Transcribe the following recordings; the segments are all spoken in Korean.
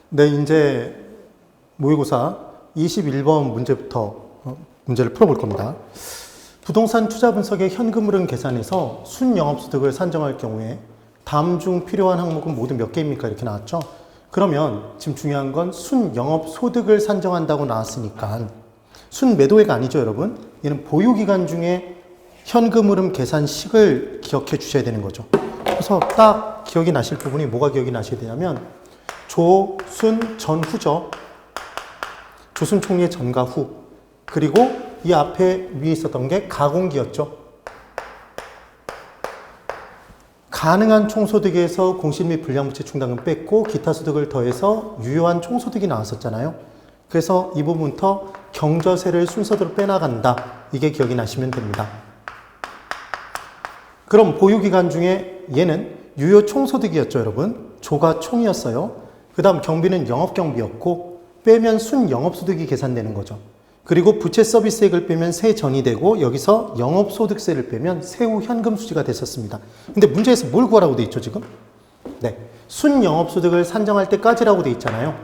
네, 이제 모의고사 21번 문제부터 문제를 풀어볼 겁니다. 부동산 투자 분석의 현금 흐름 계산에서 순영업소득을 산정할 경우에 다음 중 필요한 항목은 모두 몇 개입니까? 이렇게 나왔죠. 그러면 지금 중요한 건 순영업소득을 산정한다고 나왔으니까 순매도액 아니죠, 여러분? 얘는 보유기간 중에 현금 흐름 계산식을 기억해 주셔야 되는 거죠. 그래서 딱 기억이 나실 부분이 뭐가 기억이 나셔야 되냐면 조, 순, 전후죠. 조순 총리의 전과 후. 그리고 이 앞에 위에 있었던 게 가공기였죠. 가능한 총소득에서 공실 및 불량부채 충당금 뺐고 기타 소득을 더해서 유효한 총소득이 나왔었잖아요. 그래서 이 부분부터 경저세를 순서대로 빼나간다. 이게 기억이 나시면 됩니다. 그럼 보유기간 중에 얘는 유효 총소득이었죠, 여러분. 조가 총이었어요. 그 다음 경비는 영업경비였고 빼면 순영업소득이 계산되는 거죠. 그리고 부채 서비스액을 빼면 세전이 되고 여기서 영업소득세를 빼면 세후 현금 수지가 됐었습니다. 근데 문제에서 뭘 구하라고 돼 있죠, 지금? 네, 순영업소득을 산정할 때까지라고 돼 있잖아요.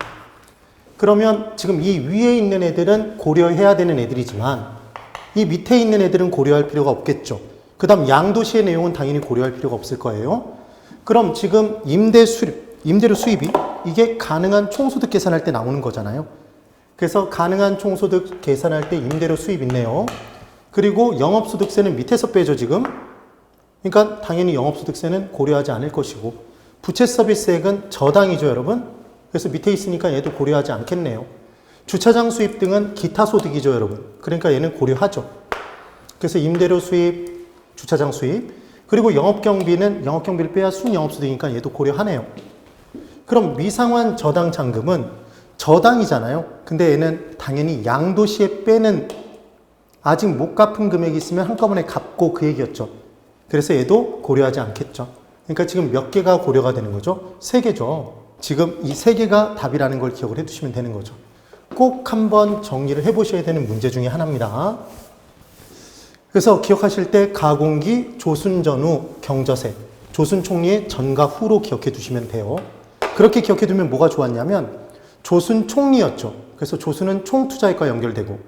그러면 지금 이 위에 있는 애들은 고려해야 되는 애들이지만 이 밑에 있는 애들은 고려할 필요가 없겠죠. 그 다음 양도시의 내용은 당연히 고려할 필요가 없을 거예요. 그럼 지금 임대료 수입이 이게 가능한 총소득 계산할 때 나오는 거잖아요. 그래서 가능한 총소득 계산할 때 임대료 수입 있네요. 그리고 영업소득세는 밑에서 빼죠, 지금. 그러니까 당연히 영업소득세는 고려하지 않을 것이고 부채 서비스액은 저당이죠, 여러분. 그래서 밑에 있으니까 얘도 고려하지 않겠네요. 주차장 수입 등은 기타 소득이죠, 여러분. 그러니까 얘는 고려하죠. 그래서 임대료 수입, 주차장 수입, 그리고 영업경비는 영업경비를 빼야 순영업소득이니까 얘도 고려하네요. 그럼 미상환 저당 잔금은 저당이잖아요. 근데 얘는 당연히 양도시에 빼는 아직 못 갚은 금액이 있으면 한꺼번에 갚고 그 얘기였죠. 그래서 얘도 고려하지 않겠죠. 그러니까 지금 몇 개가 고려가 되는 거죠? 3개죠. 지금 이 3개가 답이라는 걸 기억을 해두시면 되는 거죠. 꼭 한번 정리를 해보셔야 되는 문제 중에 하나입니다. 그래서 기억하실 때 가공기, 조순 전후, 경저세, 조순 총리의 전과 후로 기억해 두시면 돼요. 그렇게 기억해 두면 뭐가 좋았냐면 조순 총리였죠. 그래서 조순은 총투자액과 연결되고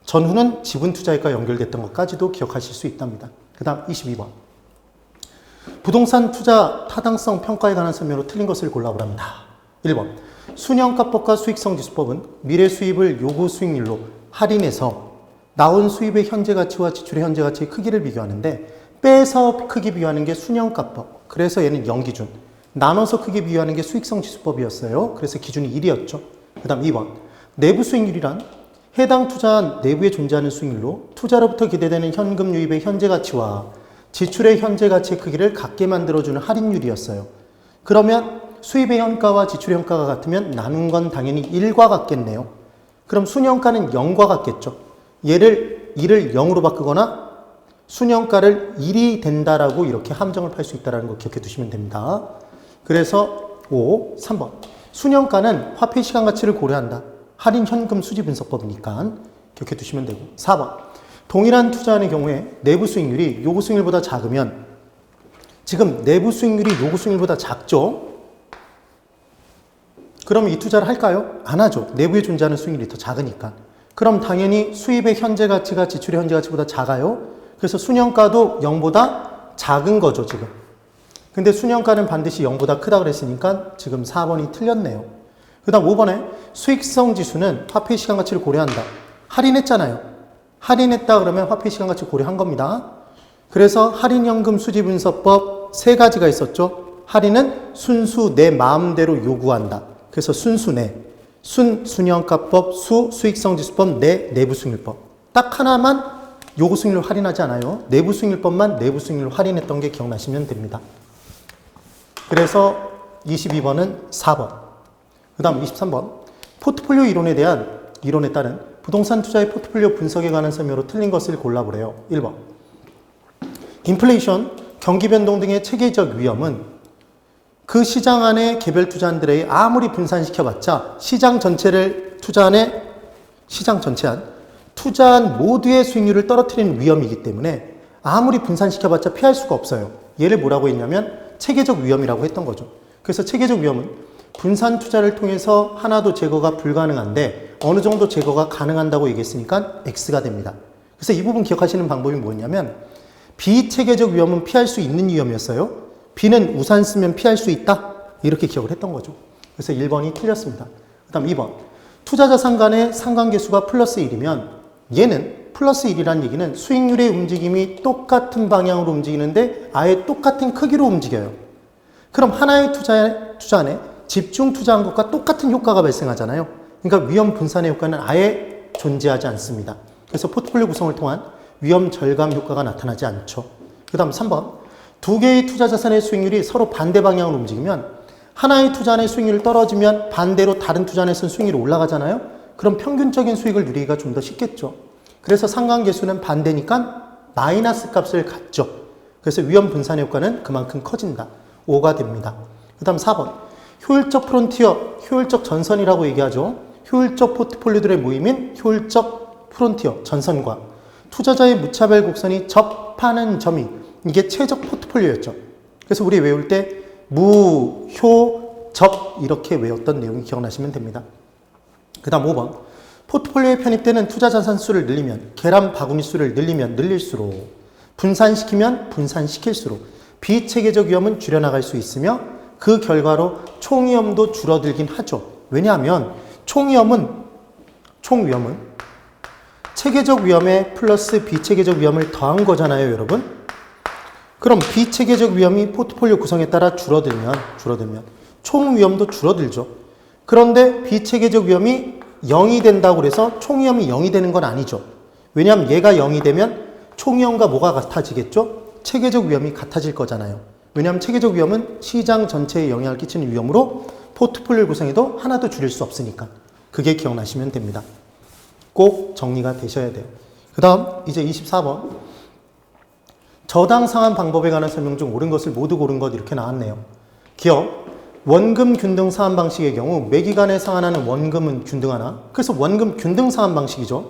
전후는 지분투자액과 연결됐던 것까지도 기억하실 수 있답니다. 그 다음 22번. 부동산 투자 타당성 평가에 관한 설명으로 틀린 것을 골라보랍니다. 1번. 순영가법과 수익성지수법은 미래 수입을 요구 수익률로 할인해서 나온 수입의 현재 가치와 지출의 현재 가치의 크기를 비교하는데 빼서 크기 비교하는 게 순영가법. 그래서 얘는 0기준. 나눠서 크기 비교하는 게 수익성지수법이었어요. 그래서 기준이 1이었죠. 그 다음 2번. 내부 수익률이란 해당 투자한 내부에 존재하는 수익률로 투자로부터 기대되는 현금 유입의 현재 가치와 지출의 현재 가치의 크기를 같게 만들어주는 할인율이었어요. 그러면 수입의 현가와 지출의 현가가 같으면 나눈 건 당연히 1과 같겠네요. 그럼 순영가는 0과 같겠죠. 얘를 1을 0으로 바꾸거나 순영가를 1이 된다라고 이렇게 함정을 팔 수 있다는 거 기억해 두시면 됩니다. 그래서 3번. 순영가는 화폐 시간 가치를 고려한다. 할인 현금 수지 분석법이니까 기억해 두시면 되고. 4번. 동일한 투자의 경우에 내부 수익률이 요구 수익률보다 작으면 지금 내부 수익률이 요구 수익률보다 작죠? 그럼 이 투자를 할까요? 안 하죠. 내부에 존재하는 수익률이 더 작으니까. 그럼 당연히 수입의 현재 가치가 지출의 현재 가치보다 작아요. 그래서 순영가도 0보다 작은 거죠, 지금. 근데 순영가는 반드시 0보다 크다 그랬으니까 지금 4번이 틀렸네요. 그 다음 5번에 수익성 지수는 화폐 시간 가치를 고려한다. 할인했잖아요. 할인했다 그러면 화폐 시간 가치 고려한 겁니다. 그래서 할인연금 수지분석법 3가지가 있었죠. 할인은 순수 내 마음대로 요구한다. 그래서 순수내. 순영가법, 수익성지수법, 내부수익률법. 딱 하나만 요구 수익률 할인하지 않아요. 내부 수익률법만 내부 수익률 할인했던 게 기억나시면 됩니다. 그래서 22번은 4번. 그 다음 23번. 포트폴리오 이론에 따른 부동산 투자의 포트폴리오 분석에 관한 설명으로 틀린 것을 골라보래요. 1번. 인플레이션, 경기 변동 등의 체계적 위험은 그 시장 안에 개별 투자한들의 아무리 분산시켜봤자 시장 전체를 투자한 모두의 수익률을 떨어뜨리는 위험이기 때문에 아무리 분산시켜봤자 피할 수가 없어요. 얘를 뭐라고 했냐면 체계적 위험이라고 했던 거죠. 그래서 체계적 위험은 분산 투자를 통해서 하나도 제거가 불가능한데 어느 정도 제거가 가능한다고 얘기했으니까 X가 됩니다. 그래서 이 부분 기억하시는 방법이 뭐냐면 비체계적 위험은 피할 수 있는 위험이었어요. B는 우산 쓰면 피할 수 있다. 이렇게 기억을 했던 거죠. 그래서 1번이 틀렸습니다. 그 다음 2번. 투자자산 간의 상관계수가 플러스 1이면 얘는 플러스 1이라는 얘기는 수익률의 움직임이 똑같은 방향으로 움직이는데 아예 똑같은 크기로 움직여요. 그럼 하나의 투자 안에 집중 투자한 것과 똑같은 효과가 발생하잖아요. 그러니까 위험 분산의 효과는 아예 존재하지 않습니다. 그래서 포트폴리오 구성을 통한 위험 절감 효과가 나타나지 않죠. 그 다음 3번. 두 개의 투자 자산의 수익률이 서로 반대 방향으로 움직이면 하나의 투자 안의 수익률이 떨어지면 반대로 다른 투자 안에서는 수익률이 올라가잖아요. 그럼 평균적인 수익을 누리기가 좀 더 쉽겠죠. 그래서 상관계수는 반대니까 마이너스 값을 갖죠. 그래서 위험 분산의 효과는 그만큼 커진다. 5가 됩니다. 그 다음 4번. 효율적 프론티어, 효율적 전선이라고 얘기하죠. 효율적 포트폴리오들의 모임인 효율적 프론티어, 전선과 투자자의 무차별 곡선이 접하는 점이 이게 최적 포트폴리오였죠. 그래서 우리 외울 때 무, 효, 접 이렇게 외웠던 내용이 기억나시면 됩니다. 그 다음 5번. 포트폴리오에 편입되는 투자 자산 수를 늘리면 계란 바구니 수를 늘리면 늘릴수록 분산시키면 분산시킬수록 비체계적 위험은 줄여나갈 수 있으며 그 결과로 총위험도 줄어들긴 하죠. 왜냐하면 총위험은 체계적 위험에 플러스 비체계적 위험을 더한 거잖아요, 여러분. 그럼 비체계적 위험이 포트폴리오 구성에 따라 줄어들면 총위험도 줄어들죠. 그런데 비체계적 위험이 0이 된다고 해서 총위험이 0이 되는 건 아니죠. 왜냐하면 얘가 0이 되면 총위험과 뭐가 같아지겠죠? 체계적 위험이 같아질 거잖아요. 왜냐하면 체계적 위험은 시장 전체에 영향을 끼치는 위험으로 포트폴리오 구성에도 하나도 줄일 수 없으니까. 그게 기억나시면 됩니다. 꼭 정리가 되셔야 돼요. 그 다음 이제 24번. 저당 상환 방법에 관한 설명 중 옳은 것을 모두 고른 것 이렇게 나왔네요. 기억. 원금 균등 상환 방식의 경우 매기간에 상환하는 원금은 균등하나? 그래서 원금 균등 상환 방식이죠.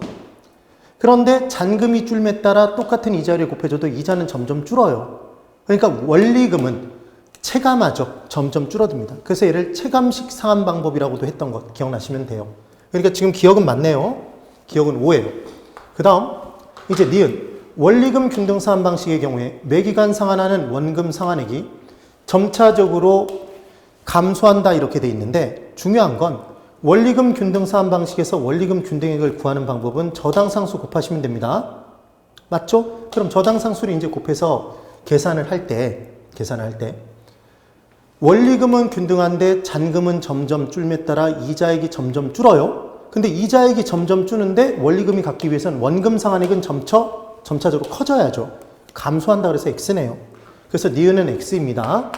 그런데 잔금이 줄에 따라 똑같은 이자율을 곱해줘도 이자는 점점 줄어요. 그러니까 원리금은 체감하죠. 점점 줄어듭니다. 그래서 얘를 체감식 상환 방법이라고도 했던 것 기억나시면 돼요. 그러니까 지금 기억은 맞네요. 기억은 5예요. 그 다음 이제 니은. 원리금 균등 상환 방식의 경우에 매기간 상환하는 원금 상환액이 점차적으로 감소한다 이렇게 돼 있는데 중요한 건 원리금 균등 상환 방식에서 원리금 균등액을 구하는 방법은 저당 상수 곱하시면 됩니다. 맞죠? 그럼 저당 상수를 이제 곱해서 계산을 할 때 원리금은 균등한데 잔금은 점점 줄에 따라 이자액이 점점 줄어요. 근데 이자액이 점점 주는데 원리금이 갖기 위해서는 원금 상환액은 점차적으로 커져야죠. 감소한다 그래서 X네요. 그래서 니은은 X입니다.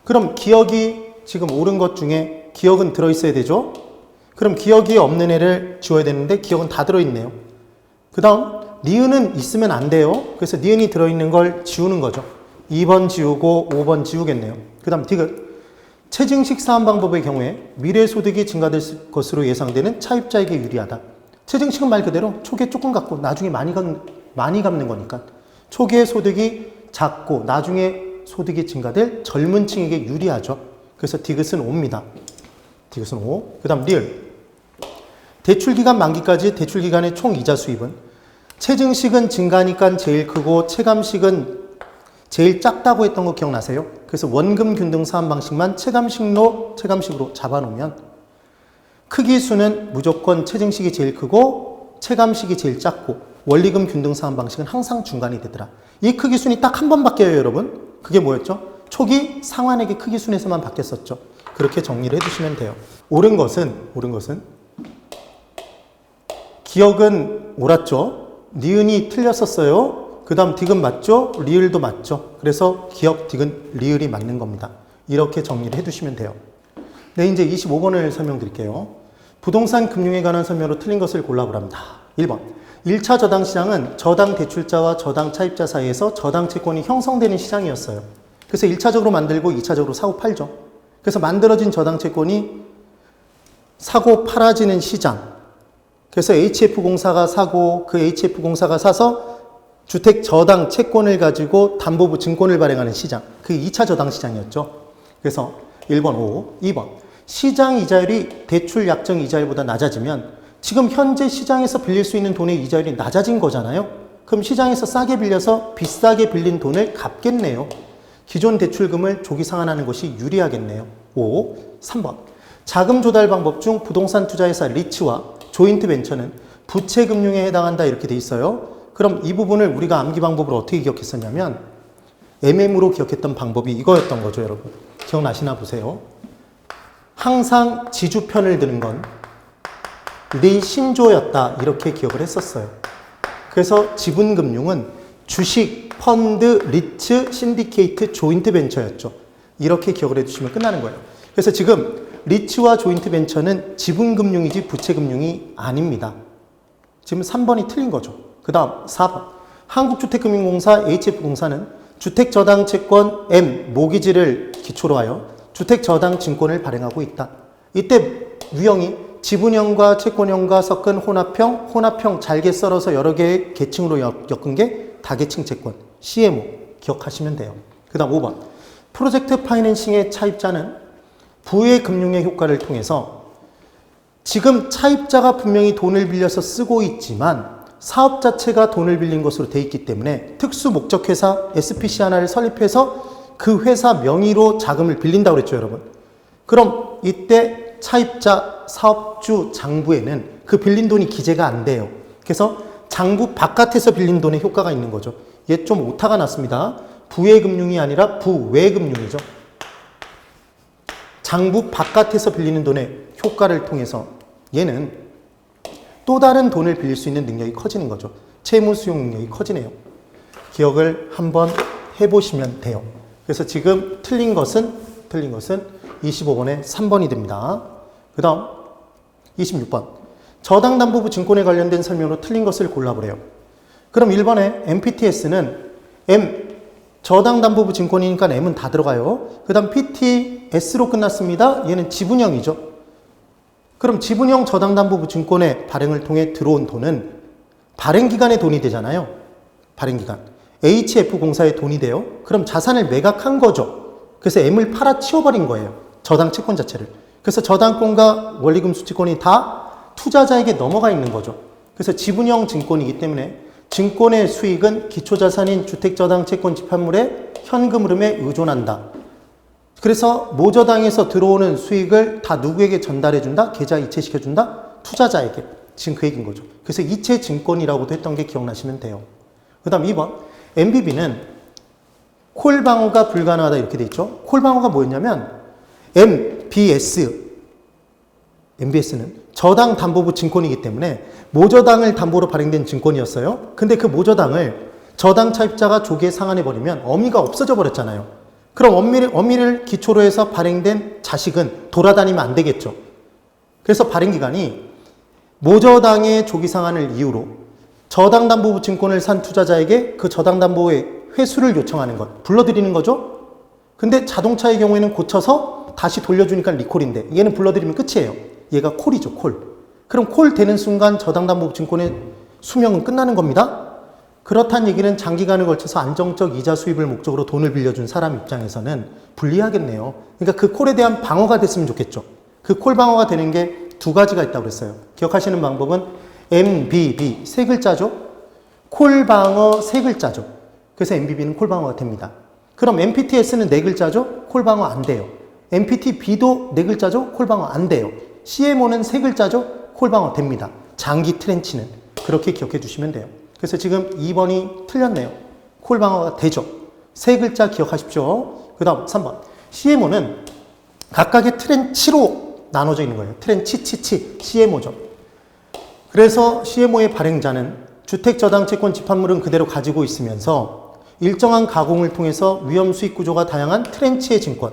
그럼 기억이 지금 옳은 것 중에 기억은 들어있어야 되죠. 그럼 기억이 없는 애를 지워야 되는데 기억은 다 들어있네요. 그 다음 니은은 있으면 안 돼요. 그래서 니은이 들어있는 걸 지우는 거죠. 2번 지우고 5번 지우겠네요. 그 다음 디귿. 체증식 상환 방법의 경우에 미래소득이 증가될 것으로 예상되는 차입자에게 유리하다. 체증식은 말 그대로 초기에 조금 갖고 나중에 많이 갚는 거니까 초기에 소득이 작고 나중에 소득이 증가될 젊은 층에게 유리하죠. 그래서 디귿은 5입니다. 디귿은 5. 그 다음 리을. 대출기간 만기까지 대출기간의 총 이자 수입은 체증식은 증가니까 제일 크고 체감식은 제일 작다고 했던 거 기억나세요? 그래서 원금 균등 상환 방식만 체감식으로 잡아놓으면 크기 수는 무조건 체증식이 제일 크고 체감식이 제일 작고 원리금 균등 상환 방식은 항상 중간이 되더라. 이 크기 순이 딱 한 번 바뀌어요, 여러분. 그게 뭐였죠? 초기 상환액의 크기 순에서만 바뀌었었죠. 그렇게 정리를 해주시면 돼요. 옳은 것은 기억은 옳았죠. 니은이 틀렸었어요. 그 다음 디귿 맞죠? 리을도 맞죠? 그래서 기억, 디귿, 리을이 맞는 겁니다. 이렇게 정리를 해두시면 돼요. 네, 이제 25번을 설명드릴게요. 부동산 금융에 관한 설명으로 틀린 것을 골라보랍니다. 1번. 1차 저당 시장은 저당 대출자와 저당 차입자 사이에서 저당 채권이 형성되는 시장이었어요. 그래서 1차적으로 만들고 2차적으로 사고 팔죠. 그래서 만들어진 저당 채권이 사고 팔아지는 시장. 그래서 HF공사가 사고 그 HF공사가 사서 주택 저당 채권을 가지고 담보부 증권을 발행하는 시장. 그게 2차 저당 시장이었죠. 그래서 1번 5, 2번. 시장 이자율이 대출 약정 이자율보다 낮아지면 지금 현재 시장에서 빌릴 수 있는 돈의 이자율이 낮아진 거잖아요. 그럼 시장에서 싸게 빌려서 비싸게 빌린 돈을 갚겠네요. 기존 대출금을 조기 상환하는 것이 유리하겠네요. 3번. 자금 조달 방법 중 부동산 투자회사 리츠와 조인트 벤처는 부채 금융에 해당한다 이렇게 돼 있어요. 그럼 이 부분을 우리가 암기 방법으로 어떻게 기억했었냐면 MM으로 기억했던 방법이 이거였던 거죠, 여러분. 기억나시나 보세요. 항상 지주편을 드는 건 네 신조였다 이렇게 기억을 했었어요. 그래서 지분금융은 주식, 펀드, 리츠, 신디케이트, 조인트 벤처였죠. 이렇게 기억을 해주시면 끝나는 거예요. 그래서 지금 리츠와 조인트 벤처는 지분금융이지 부채금융이 아닙니다. 지금 3번이 틀린 거죠. 그 다음 4번. 한국주택금융공사 HF공사는 주택저당채권 M 모기지를 기초로 하여 주택저당증권을 발행하고 있다. 이때 유형이 지분형과 채권형과 섞은 혼합형, 혼합형 잘게 썰어서 여러 개의 계층으로 엮은 게 다계층 채권, CMO 기억하시면 돼요. 그 다음 5번. 프로젝트 파이낸싱의 차입자는 부의 금융의 효과를 통해서 지금 차입자가 분명히 돈을 빌려서 쓰고 있지만 사업 자체가 돈을 빌린 것으로 돼 있기 때문에 특수 목적회사 SPC 하나를 설립해서 그 회사 명의로 자금을 빌린다고 그랬죠, 여러분. 그럼 이때 차입자, 사업주, 장부에는 그 빌린 돈이 기재가 안 돼요. 그래서 장부 바깥에서 빌린 돈의 효과가 있는 거죠. 얘 좀 오타가 났습니다. 부의 금융이 아니라 부외 금융이죠. 장부 바깥에서 빌리는 돈의 효과를 통해서 얘는 또 다른 돈을 빌릴 수 있는 능력이 커지는 거죠. 채무 수용 능력이 커지네요. 기억을 한번 해보시면 돼요. 그래서 지금 틀린 것은 25번에 3번이 됩니다. 그 다음 26번. 저당담보부 증권에 관련된 설명으로 틀린 것을 골라보래요. 그럼 1번에 MPTS는 M, 저당담보부 증권이니까 M은 다 들어가요. 그 다음 PTS로 끝났습니다. 얘는 지분형이죠. 그럼 지분형 저당담보부 증권의 발행을 통해 들어온 돈은 발행기관의 돈이 되잖아요. 발행기관. HF공사의 돈이 돼요. 그럼 자산을 매각한 거죠. 그래서 M을 팔아 치워버린 거예요. 저당 채권 자체를. 그래서 저당권과 원리금 수취권이 다 투자자에게 넘어가 있는 거죠. 그래서 지분형 증권이기 때문에 증권의 수익은 기초자산인 주택저당채권 집합물의 현금 흐름에 의존한다. 그래서 모저당에서 들어오는 수익을 다 누구에게 전달해준다? 계좌 이체시켜준다? 투자자에게. 지금 그 얘기인 거죠. 그래서 이체증권이라고도 했던 게 기억나시면 돼요. 그 다음 2번. MBB는 콜 방어가 불가능하다 이렇게 돼 있죠. 콜 방어가 뭐였냐면 MBS는 저당 담보부 증권이기 때문에 모저당을 담보로 발행된 증권이었어요. 근데 그 모저당을 저당 차입자가 조기에 상환해버리면 어미가 없어져 버렸잖아요. 그럼 어미를 기초로 해서 발행된 자식은 돌아다니면 안 되겠죠. 그래서 발행기관이 모저당의 조기 상환을 이유로 저당 담보부 증권을 산 투자자에게 그 저당 담보의 회수를 요청하는 것, 불러들이는 거죠. 근데 자동차의 경우에는 고쳐서 다시 돌려주니까 리콜인데 얘는 불러들이면 끝이에요. 얘가 콜이죠, 콜. 그럼 콜 되는 순간 저당담보부 증권의 수명은 끝나는 겁니다. 그렇다는 얘기는 장기간을 걸쳐서 안정적 이자 수입을 목적으로 돈을 빌려준 사람 입장에서는 불리하겠네요. 그러니까 그 콜에 대한 방어가 됐으면 좋겠죠. 그 콜 방어가 되는 게 두 가지가 있다고 그랬어요. 기억하시는 방법은 MBB, 세 글자죠. 콜 방어 세 글자죠. 그래서 MBB는 콜 방어가 됩니다. 그럼 MPTS는 네 글자죠. 콜 방어 안 돼요. MPTB도 네 글자죠. 콜 방어 안 돼요. CMO는 세 글자죠. 콜 방어 됩니다. 장기 트렌치는. 그렇게 기억해 주시면 돼요. 그래서 지금 2번이 틀렸네요. 콜 방어가 되죠. 세 글자 기억하십시오. 그 다음 3번. CMO는 각각의 트렌치로 나눠져 있는 거예요. 트렌치, CMO죠. 그래서 CMO의 발행자는 주택저당채권 집합물은 그대로 가지고 있으면서 일정한 가공을 통해서 위험 수익 구조가 다양한 트렌치의 증권,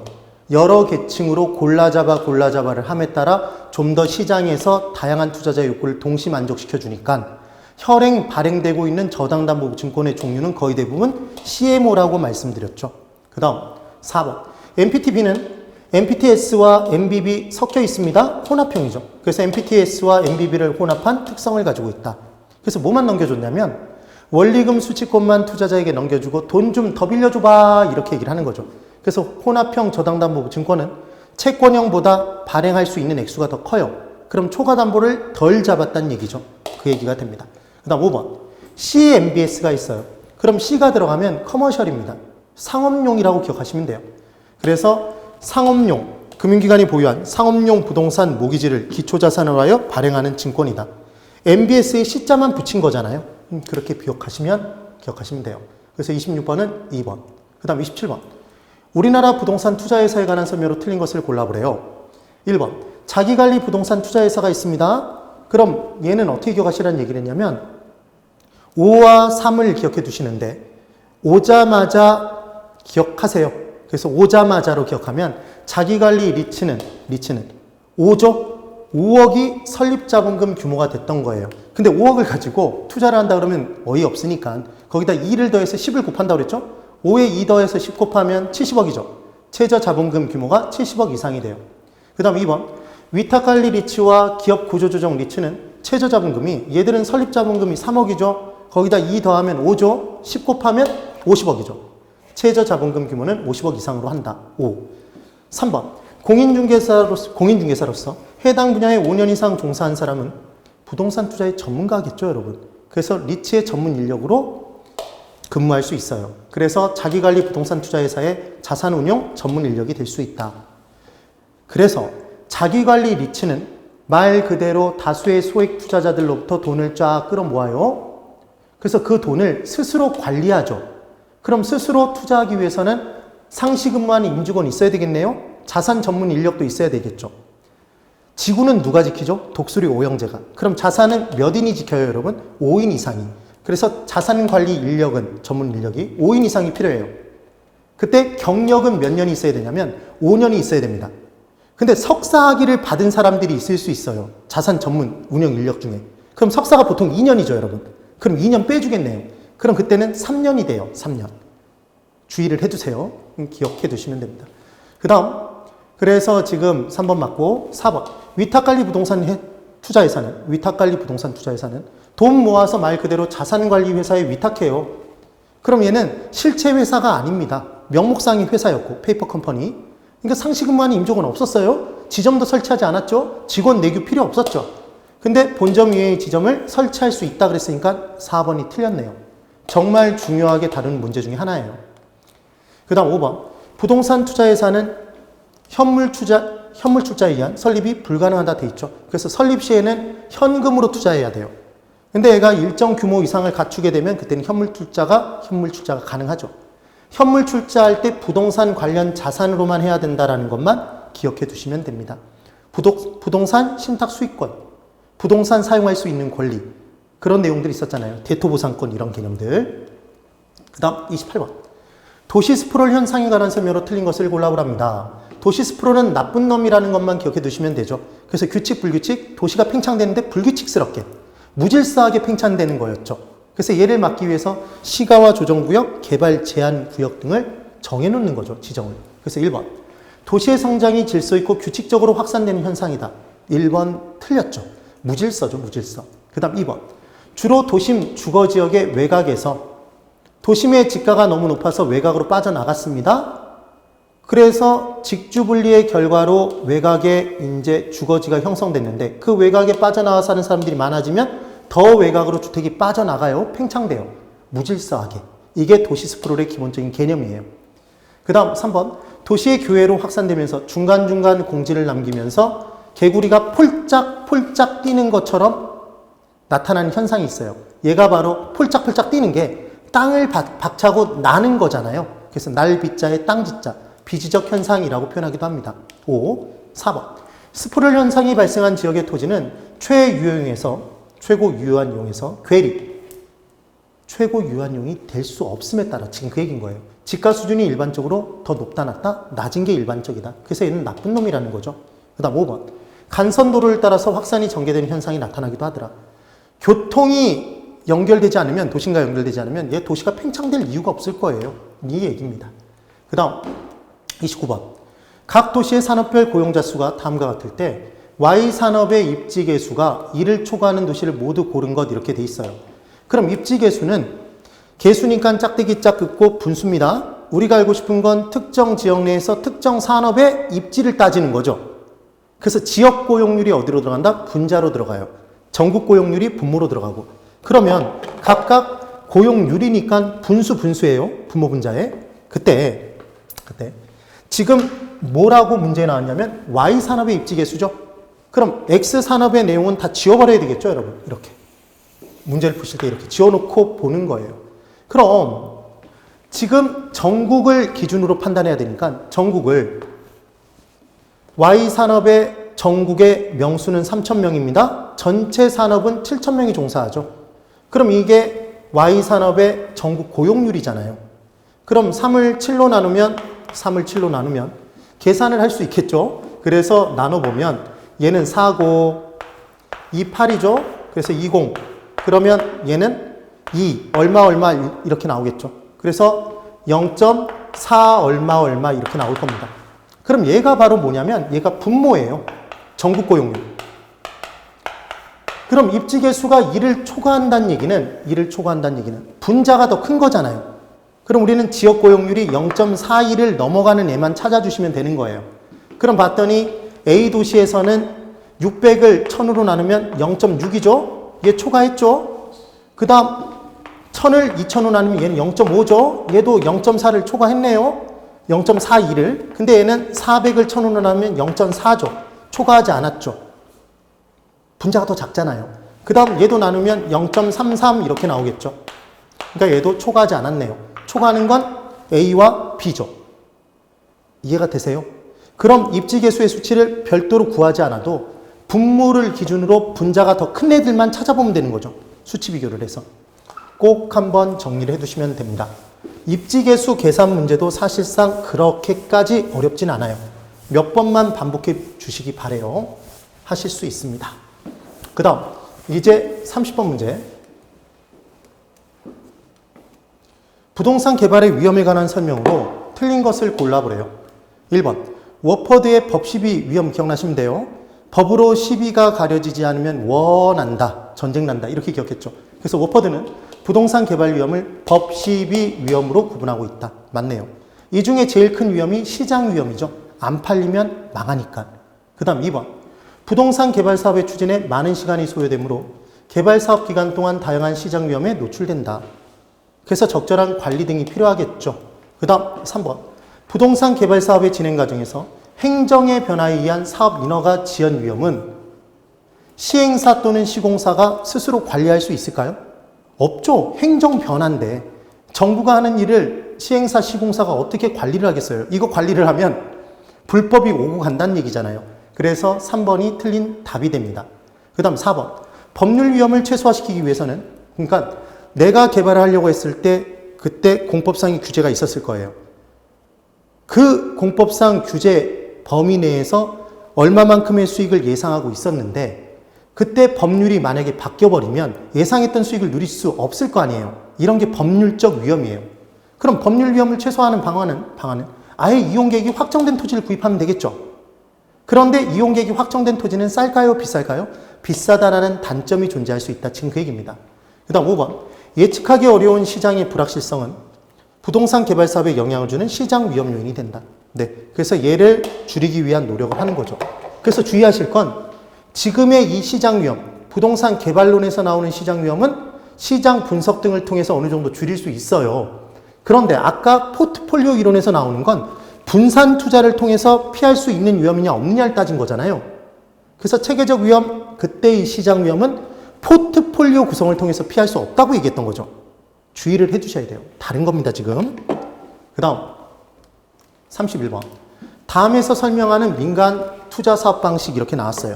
여러 계층으로 골라잡아를 함에 따라 좀 더 시장에서 다양한 투자자 욕구를 동시 만족시켜 주니까 현행 발행되고 있는 저당담보부 증권의 종류는 거의 대부분 CMO라고 말씀드렸죠. 그 다음 4번. MPTB는 MPTS와 MBB 섞여 있습니다. 혼합형이죠. 그래서 MPTS와 MBB를 혼합한 특성을 가지고 있다. 그래서 뭐만 넘겨줬냐면 원리금 수취권만 투자자에게 넘겨주고 돈 좀 더 빌려줘봐 이렇게 얘기를 하는 거죠. 그래서 혼합형 저당담보부 증권은 채권형보다 발행할 수 있는 액수가 더 커요. 그럼 초과담보를 덜 잡았다는 얘기죠. 그 얘기가 됩니다. 그 다음 5번. CMBS가 있어요. 그럼 C가 들어가면 커머셜입니다. 상업용이라고 기억하시면 돼요. 그래서 상업용, 금융기관이 보유한 상업용 부동산 모기지를 기초자산으로 하여 발행하는 증권이다. MBS에 C자만 붙인 거잖아요. 그렇게 기억하시면 돼요. 그래서 26번은 2번. 그 다음 27번. 우리나라 부동산 투자회사에 관한 설명으로 틀린 것을 골라보래요. 1번. 자기관리 부동산 투자회사가 있습니다. 그럼 얘는 어떻게 기억하시라는 얘기를 했냐면 5와 3을 기억해 두시는데 오자마자 기억하세요. 그래서 오자마자로 기억하면 자기관리 리츠는 5조 5억이 설립자본금 규모가 됐던 거예요. 근데 5억을 가지고 투자를 한다 그러면 어이없으니까 거기다 2를 더해서 10을 곱한다고 그랬죠? 5에 2 더해서 10 곱하면 70억이죠. 최저 자본금 규모가 70억 이상이 돼요. 그 다음 2번. 위탁관리 리츠와 기업 구조조정 리츠는 최저 자본금이 얘들은 설립자본금이 3억이죠. 거기다 2 더하면 5조, 10 곱하면 50억이죠. 최저 자본금 규모는 50억 이상으로 한다. 5. 3번. 공인중개사로서 해당 분야에 5년 이상 종사한 사람은 부동산 투자의 전문가겠죠, 여러분. 그래서 리츠의 전문 인력으로 근무할 수 있어요. 그래서 자기관리 부동산 투자회사의 자산운용 전문 인력이 될 수 있다. 그래서 자기관리 리츠는 말 그대로 다수의 소액 투자자들로부터 돈을 쫙 끌어모아요. 그래서 그 돈을 스스로 관리하죠. 그럼 스스로 투자하기 위해서는 상시 근무하는 임직원이 있어야 되겠네요. 자산 전문 인력도 있어야 되겠죠. 지구는 누가 지키죠? 독수리 오형제가. 그럼 자산은 몇 인이 지켜요, 여러분? 5인 이상이. 그래서 자산 관리 인력은, 전문 인력이 5인 이상이 필요해요. 그때 경력은 몇 년이 있어야 되냐면 5년이 있어야 됩니다. 근데 석사 학위를 받은 사람들이 있을 수 있어요. 자산 전문 운영 인력 중에. 그럼 석사가 보통 2년이죠, 여러분. 그럼 2년 빼주겠네요. 그럼 그때는 3년이 돼요, 3년. 주의를 해두세요. 기억해 두시면 됩니다. 그 다음, 그래서 지금 3번 맞고 4번. 위탁관리 부동산 투자회사는 돈 모아서 말 그대로 자산관리 회사에 위탁해요. 그럼 얘는 실체 회사가 아닙니다. 명목상의 회사였고, 페이퍼 컴퍼니. 그러니까 상시 근무하는 임종은 없었어요. 지점도 설치하지 않았죠. 직원 내규 필요 없었죠. 근데 본점 이외의 지점을 설치할 수 있다 그랬으니까 4번이 틀렸네요. 정말 중요하게 다루는 문제 중에 하나예요. 그 다음 5번. 부동산 투자회사는 현물 출자에 의한 설립이 불가능하다 돼 있죠. 그래서 설립 시에는 현금으로 투자해야 돼요. 근데 얘가 일정 규모 이상을 갖추게 되면 그때는 현물 출자가 가능하죠. 현물 출자할 때 부동산 관련 자산으로만 해야 된다라는 것만 기억해 두시면 됩니다. 부동산 신탁 수익권, 부동산 사용할 수 있는 권리, 그런 내용들이 있었잖아요. 대토보상권 이런 개념들. 그 다음 28번. 도시 스프롤 현상에 관한 설명으로 틀린 것을 골라보랍니다. 도시 스프롤은 나쁜 놈이라는 것만 기억해 두시면 되죠. 그래서 규칙, 불규칙, 도시가 팽창되는데 불규칙스럽게, 무질서하게 팽창되는 거였죠. 그래서 얘를 막기 위해서 시가와 조정구역, 개발 제한구역 등을 정해놓는 거죠. 지정을. 그래서 1번. 도시의 성장이 질서 있고 규칙적으로 확산되는 현상이다. 1번 틀렸죠. 무질서죠. 무질서. 그 다음 2번. 주로 도심 주거지역의 외곽에서 도심의 지가가 너무 높아서 외곽으로 빠져나갔습니다. 그래서 직주분리의 결과로 외곽에 이제 주거지가 형성됐는데 그 외곽에 빠져나와 사는 사람들이 많아지면 더 외곽으로 주택이 빠져나가요. 팽창돼요. 무질서하게. 이게 도시 스프롤의 기본적인 개념이에요. 그 다음 3번. 도시의 교외로 확산되면서 중간중간 공지를 남기면서 개구리가 폴짝폴짝 뛰는 것처럼 나타나는 현상이 있어요. 얘가 바로 폴짝폴짝 뛰는 게 땅을 박차고 나는 거잖아요. 그래서 날비자의 땅지자, 비지적 현상이라고 표현하기도 합니다. 5, 4번. 스프롤 현상이 발생한 지역의 토지는 최고 유한용에서 괴리, 최고 유한용이 될 수 없음에 따라 지금 그 얘기인 거예요. 지가 수준이 일반적으로 더 높다 낮다? 낮은 게 일반적이다. 그래서 얘는 나쁜 놈이라는 거죠. 그 다음 5번. 간선도로를 따라서 확산이 전개되는 현상이 나타나기도 하더라. 교통이 연결되지 않으면, 도심과 연결되지 않으면 얘 도시가 팽창될 이유가 없을 거예요. 이 얘기입니다. 그 다음 29번. 각 도시의 산업별 고용자 수가 다음과 같을 때 Y산업의 입지개수가 1을 초과하는 도시를 모두 고른 것 이렇게 돼 있어요. 그럼 입지개수는 개수니까 짝대기 짝 긋고 분수입니다. 우리가 알고 싶은 건 특정 지역 내에서 특정 산업의 입지를 따지는 거죠. 그래서 지역 고용률이 어디로 들어간다? 분자로 들어가요. 전국 고용률이 분모로 들어가고. 그러면 각각 고용률이니까 분수예요. 분모 분자에. 그때 지금 뭐라고 문제 나왔냐면 Y산업의 입지 개수죠. 그럼 X산업의 내용은 다 지워버려야 되겠죠, 여러분. 이렇게. 문제를 푸실 때 이렇게 지워놓고 보는 거예요. 그럼 지금 전국을 기준으로 판단해야 되니까 전국을 Y산업의 전국의 명수는 3,000명입니다. 전체 산업은 7,000명이 종사하죠. 그럼 이게 Y산업의 전국 고용률이잖아요. 그럼 3을 7로 나누면 계산을 할 수 있겠죠. 그래서 나눠보면 얘는 4고 2, 8이죠. 그래서 20. 그러면 얘는 2, 얼마 이렇게 나오겠죠. 그래서 0.4 얼마 이렇게 나올 겁니다. 그럼 얘가 바로 뭐냐면 얘가 분모예요. 전국 고용률. 그럼 입지 개수가 2를 초과한다는 얘기는 분자가 더 큰 거잖아요. 그럼 우리는 지역 고용률이 0.42를 넘어가는 애만 찾아주시면 되는 거예요. 그럼 봤더니 A 도시에서는 600을 1000으로 나누면 0.6이죠. 얘 초과했죠. 그 다음 1000을 2000으로 나누면 얘는 0.5죠. 얘도 0.4를 초과했네요. 0.42를. 근데 얘는 400을 1000으로 나누면 0.4죠. 초과하지 않았죠. 분자가 더 작잖아요. 그 다음 얘도 나누면 0.33 이렇게 나오겠죠. 그러니까 얘도 초과하지 않았네요. 초과하는 건 A와 B죠. 이해가 되세요? 그럼 입지계수의 수치를 별도로 구하지 않아도 분모를 기준으로 분자가 더 큰 애들만 찾아보면 되는 거죠. 수치 비교를 해서. 꼭 한번 정리를 해두시면 됩니다. 입지계수 계산 문제도 사실상 그렇게까지 어렵진 않아요. 몇 번만 반복해 주시기 바래요. 하실 수 있습니다. 그 다음 이제 30번 문제. 부동산 개발의 위험에 관한 설명으로 틀린 것을 골라보래요. 1번 워퍼드의 법 시비 위험 기억나시면 돼요. 법으로 시비가 가려지지 않으면 원한다, 전쟁 난다 이렇게 기억했죠. 그래서 워퍼드는 부동산 개발 위험을 법 시비 위험으로 구분하고 있다. 맞네요. 이 중에 제일 큰 위험이 시장 위험이죠. 안 팔리면 망하니까. 그 다음 2번 부동산 개발 사업의 추진에 많은 시간이 소요되므로 개발 사업 기간 동안 다양한 시장 위험에 노출된다. 그래서 적절한 관리 등이 필요하겠죠. 그 다음 3번 부동산 개발 사업의 진행 과정에서 행정의 변화에 의한 사업 인허가 지연 위험은 시행사 또는 시공사가 스스로 관리할 수 있을까요? 없죠. 행정 변화인데 정부가 하는 일을 시행사, 시공사가 어떻게 관리를 하겠어요? 이거 관리를 하면 불법이 오고 간다는 얘기잖아요. 그래서 3번이 틀린 답이 됩니다. 그 다음 4번 법률 위험을 최소화시키기 위해서는, 그러니까 내가 개발을 하려고 했을 때 그때 공법상의 규제가 있었을 거예요. 그 공법상 규제 범위 내에서 얼마만큼의 수익을 예상하고 있었는데 그때 법률이 만약에 바뀌어버리면 예상했던 수익을 누릴 수 없을 거 아니에요. 이런 게 법률적 위험이에요. 그럼 법률 위험을 최소화하는 방안은 아예 이용계획이 확정된 토지를 구입하면 되겠죠. 그런데 이용계획이 확정된 토지는 쌀까요? 비쌀까요? 비싸다라는 단점이 존재할 수 있다. 지금 그 얘기입니다. 그 다음 5번 예측하기 어려운 시장의 불확실성은 부동산 개발 사업에 영향을 주는 시장 위험 요인이 된다. 네, 그래서 얘를 줄이기 위한 노력을 하는 거죠. 그래서 주의하실 건 지금의 이 시장 위험, 부동산 개발론에서 나오는 시장 위험은 시장 분석 등을 통해서 어느 정도 줄일 수 있어요. 그런데 아까 포트폴리오 이론에서 나오는 건 분산 투자를 통해서 피할 수 있는 위험이냐 없느냐를 따진 거잖아요. 그래서 체계적 위험, 그때의 시장 위험은 포트폴리오 구성을 통해서 피할 수 없다고 얘기했던 거죠. 주의를 해주셔야 돼요. 다른 겁니다, 지금. 그 다음 31번 다음에서 설명하는 민간 투자 사업 방식 이렇게 나왔어요.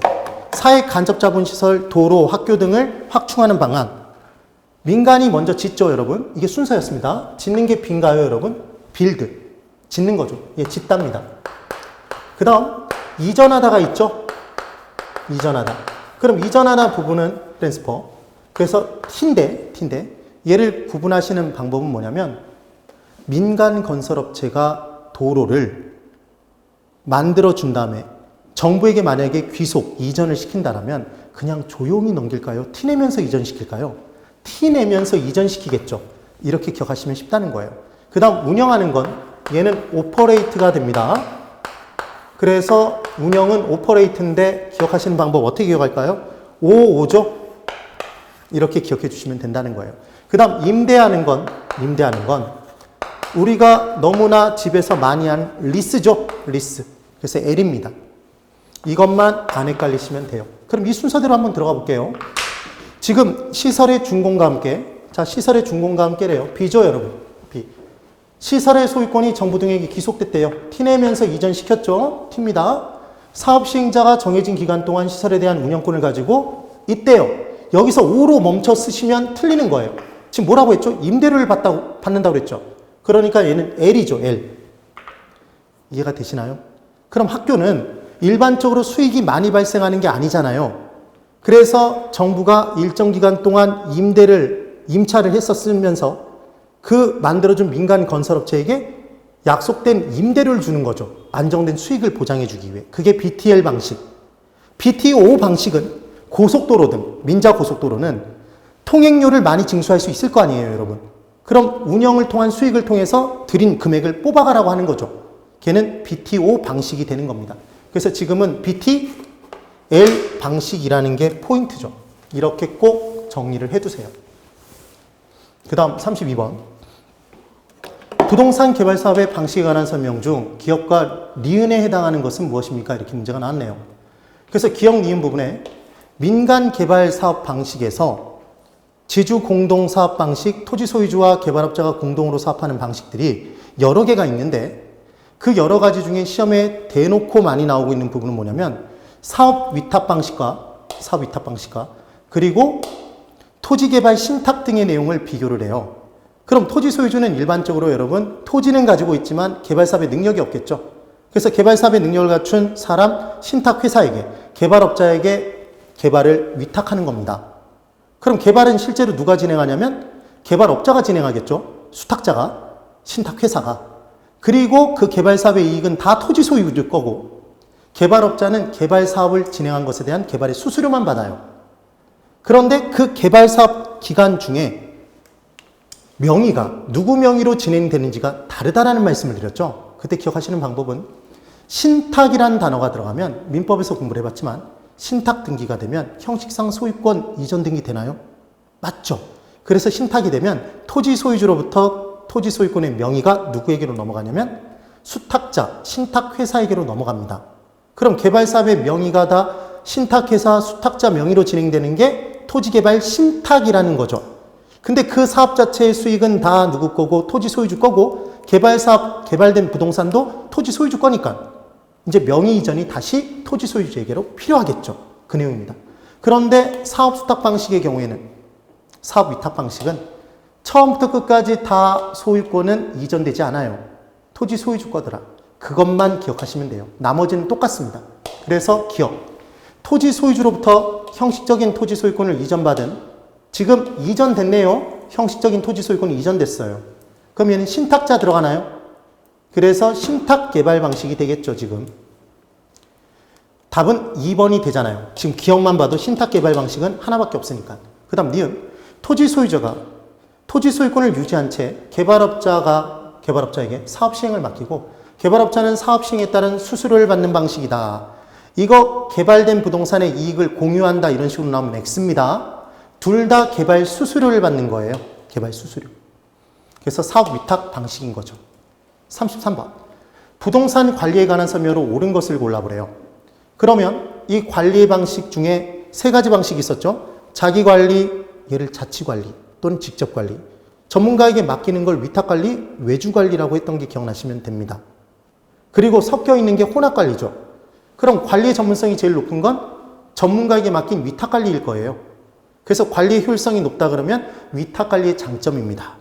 사회 간접 자본시설, 도로, 학교 등을 확충하는 방안. 민간이 먼저 짓죠, 여러분. 이게 순서였습니다. 짓는 게 빈가요, 여러분? 빌드. 짓는 거죠. 예, 짓답니다. 그 다음 이전하다가 있죠. 이전하다. 그럼 이전하다 부분은 트랜스퍼. 그래서 T인데 얘를 구분하시는 방법은 뭐냐면 민간 건설업체가 도로를 만들어준 다음에 정부에게 만약에 귀속, 이전을 시킨다면 그냥 조용히 넘길까요? 티 내면서 이전시킬까요? 티 내면서 이전시키겠죠. 이렇게 기억하시면 쉽다는 거예요. 그 다음 운영하는 건 얘는 오퍼레이트가 됩니다. 그래서 운영은 오퍼레이트인데 기억하시는 방법 어떻게 기억할까요? 5죠? 이렇게 기억해 주시면 된다는 거예요. 그 다음 임대하는 건 우리가 너무나 집에서 많이 하는 리스죠. 리스. 그래서 L입니다. 이것만 안 헷갈리시면 돼요. 그럼 이 순서대로 한번 들어가 볼게요. 지금 시설의 준공과 함께, 자, 시설의 준공과 함께래요. B죠, 여러분. B. 시설의 소유권이 정부 등에게 기속됐대요. T 내면서 이전시켰죠. T입니다. 사업 시행자가 정해진 기간 동안 시설에 대한 운영권을 가지고 있대요. 여기서 5로 멈춰 쓰시면 틀리는 거예요. 지금 뭐라고 했죠? 임대료를 받는다고 그랬죠. 그러니까 얘는 L이죠, L. 이해가 되시나요? 그럼 학교는 일반적으로 수익이 많이 발생하는 게 아니잖아요. 그래서 정부가 일정 기간 동안 임차를 했었으면서 그 만들어준 민간 건설업체에게 약속된 임대료를 주는 거죠. 안정된 수익을 보장해 주기 위해. 그게 BTL 방식. BTO 방식은 고속도로든 민자고속도로는 통행료를 많이 징수할 수 있을 거 아니에요, 여러분. 그럼 운영을 통한 수익을 통해서 드린 금액을 뽑아가라고 하는 거죠. 걔는 BTO 방식이 되는 겁니다. 그래서 지금은 BTL 방식이라는 게 포인트죠. 이렇게 꼭 정리를 해두세요. 그 다음 32번. 부동산 개발 사업의 방식에 관한 설명 중 기업과 니은에 해당하는 것은 무엇입니까? 이렇게 문제가 나왔네요. 그래서 기업 니은 부분에 민간 개발 사업 방식에서 지주 공동 사업 방식, 토지 소유주와 개발업자가 공동으로 사업하는 방식들이 여러 개가 있는데 그 여러 가지 중에 시험에 대놓고 많이 나오고 있는 부분은 뭐냐면 사업 위탁 방식과 그리고 토지 개발 신탁 등의 내용을 비교를 해요. 그럼 토지 소유주는 일반적으로 여러분 토지는 가지고 있지만 개발 사업의 능력이 없겠죠. 그래서 개발 사업의 능력을 갖춘 사람 신탁 회사에게 개발업자에게 개발을 위탁하는 겁니다. 그럼 개발은 실제로 누가 진행하냐면 개발업자가 진행하겠죠. 수탁자가, 신탁회사가. 그리고 그 개발 사업의 이익은 다 토지 소유주 거고 개발업자는 개발 사업을 진행한 것에 대한 개발의 수수료만 받아요. 그런데 그 개발 사업 기간 중에 명의가 누구 명의로 진행되는지가 다르다라는 말씀을 드렸죠. 그때 기억하시는 방법은 신탁이라는 단어가 들어가면 민법에서 공부를 해봤지만 신탁 등기가 되면 형식상 소유권 이전 등기 되나요? 맞죠. 그래서 신탁이 되면 토지 소유주로부터 토지 소유권의 명의가 누구에게로 넘어가냐면 수탁자, 신탁회사에게로 넘어갑니다. 그럼 개발사업의 명의가 다 신탁회사, 수탁자 명의로 진행되는 게 토지개발 신탁이라는 거죠. 근데 그 사업 자체의 수익은 다 누구 거고 토지 소유주 거고 개발사업, 개발된 부동산도 토지 소유주 거니까 이제 명의 이전이 다시 토지 소유주에게로 필요하겠죠. 그 내용입니다. 그런데 사업 수탁 방식의 경우에는 사업 위탁 방식은 처음부터 끝까지 다 소유권은 이전되지 않아요. 토지 소유주 거더라. 그것만 기억하시면 돼요. 나머지는 똑같습니다. 그래서 기억. 토지 소유주로부터 형식적인 토지 소유권을 이전받은 지금 이전됐네요. 형식적인 토지 소유권이 이전됐어요. 그럼 얘는 신탁자 들어가나요? 그래서 신탁 개발 방식이 되겠죠, 지금. 답은 2번이 되잖아요. 지금 기억만 봐도 신탁 개발 방식은 하나밖에 없으니까. 그 다음 니은. 토지 소유자가 토지 소유권을 유지한 채 개발업자에게 사업 시행을 맡기고 개발업자는 사업 시행에 따른 수수료를 받는 방식이다. 이거 개발된 부동산의 이익을 공유한다 이런 식으로 나오면 X입니다. 둘 다 개발 수수료를 받는 거예요. 개발 수수료. 그래서 사업 위탁 방식인 거죠. 33번. 부동산 관리에 관한 설명으로 옳은 것을 골라보래요. 그러면 이 관리 방식 중에 세 가지 방식이 있었죠. 자기관리, 얘를 자치관리 또는 직접관리. 전문가에게 맡기는 걸 위탁관리, 외주관리라고 했던 게 기억나시면 됩니다. 그리고 섞여 있는 게 혼합관리죠. 그럼 관리의 전문성이 제일 높은 건 전문가에게 맡긴 위탁관리일 거예요. 그래서 관리의 효율성이 높다 그러면 위탁관리의 장점입니다.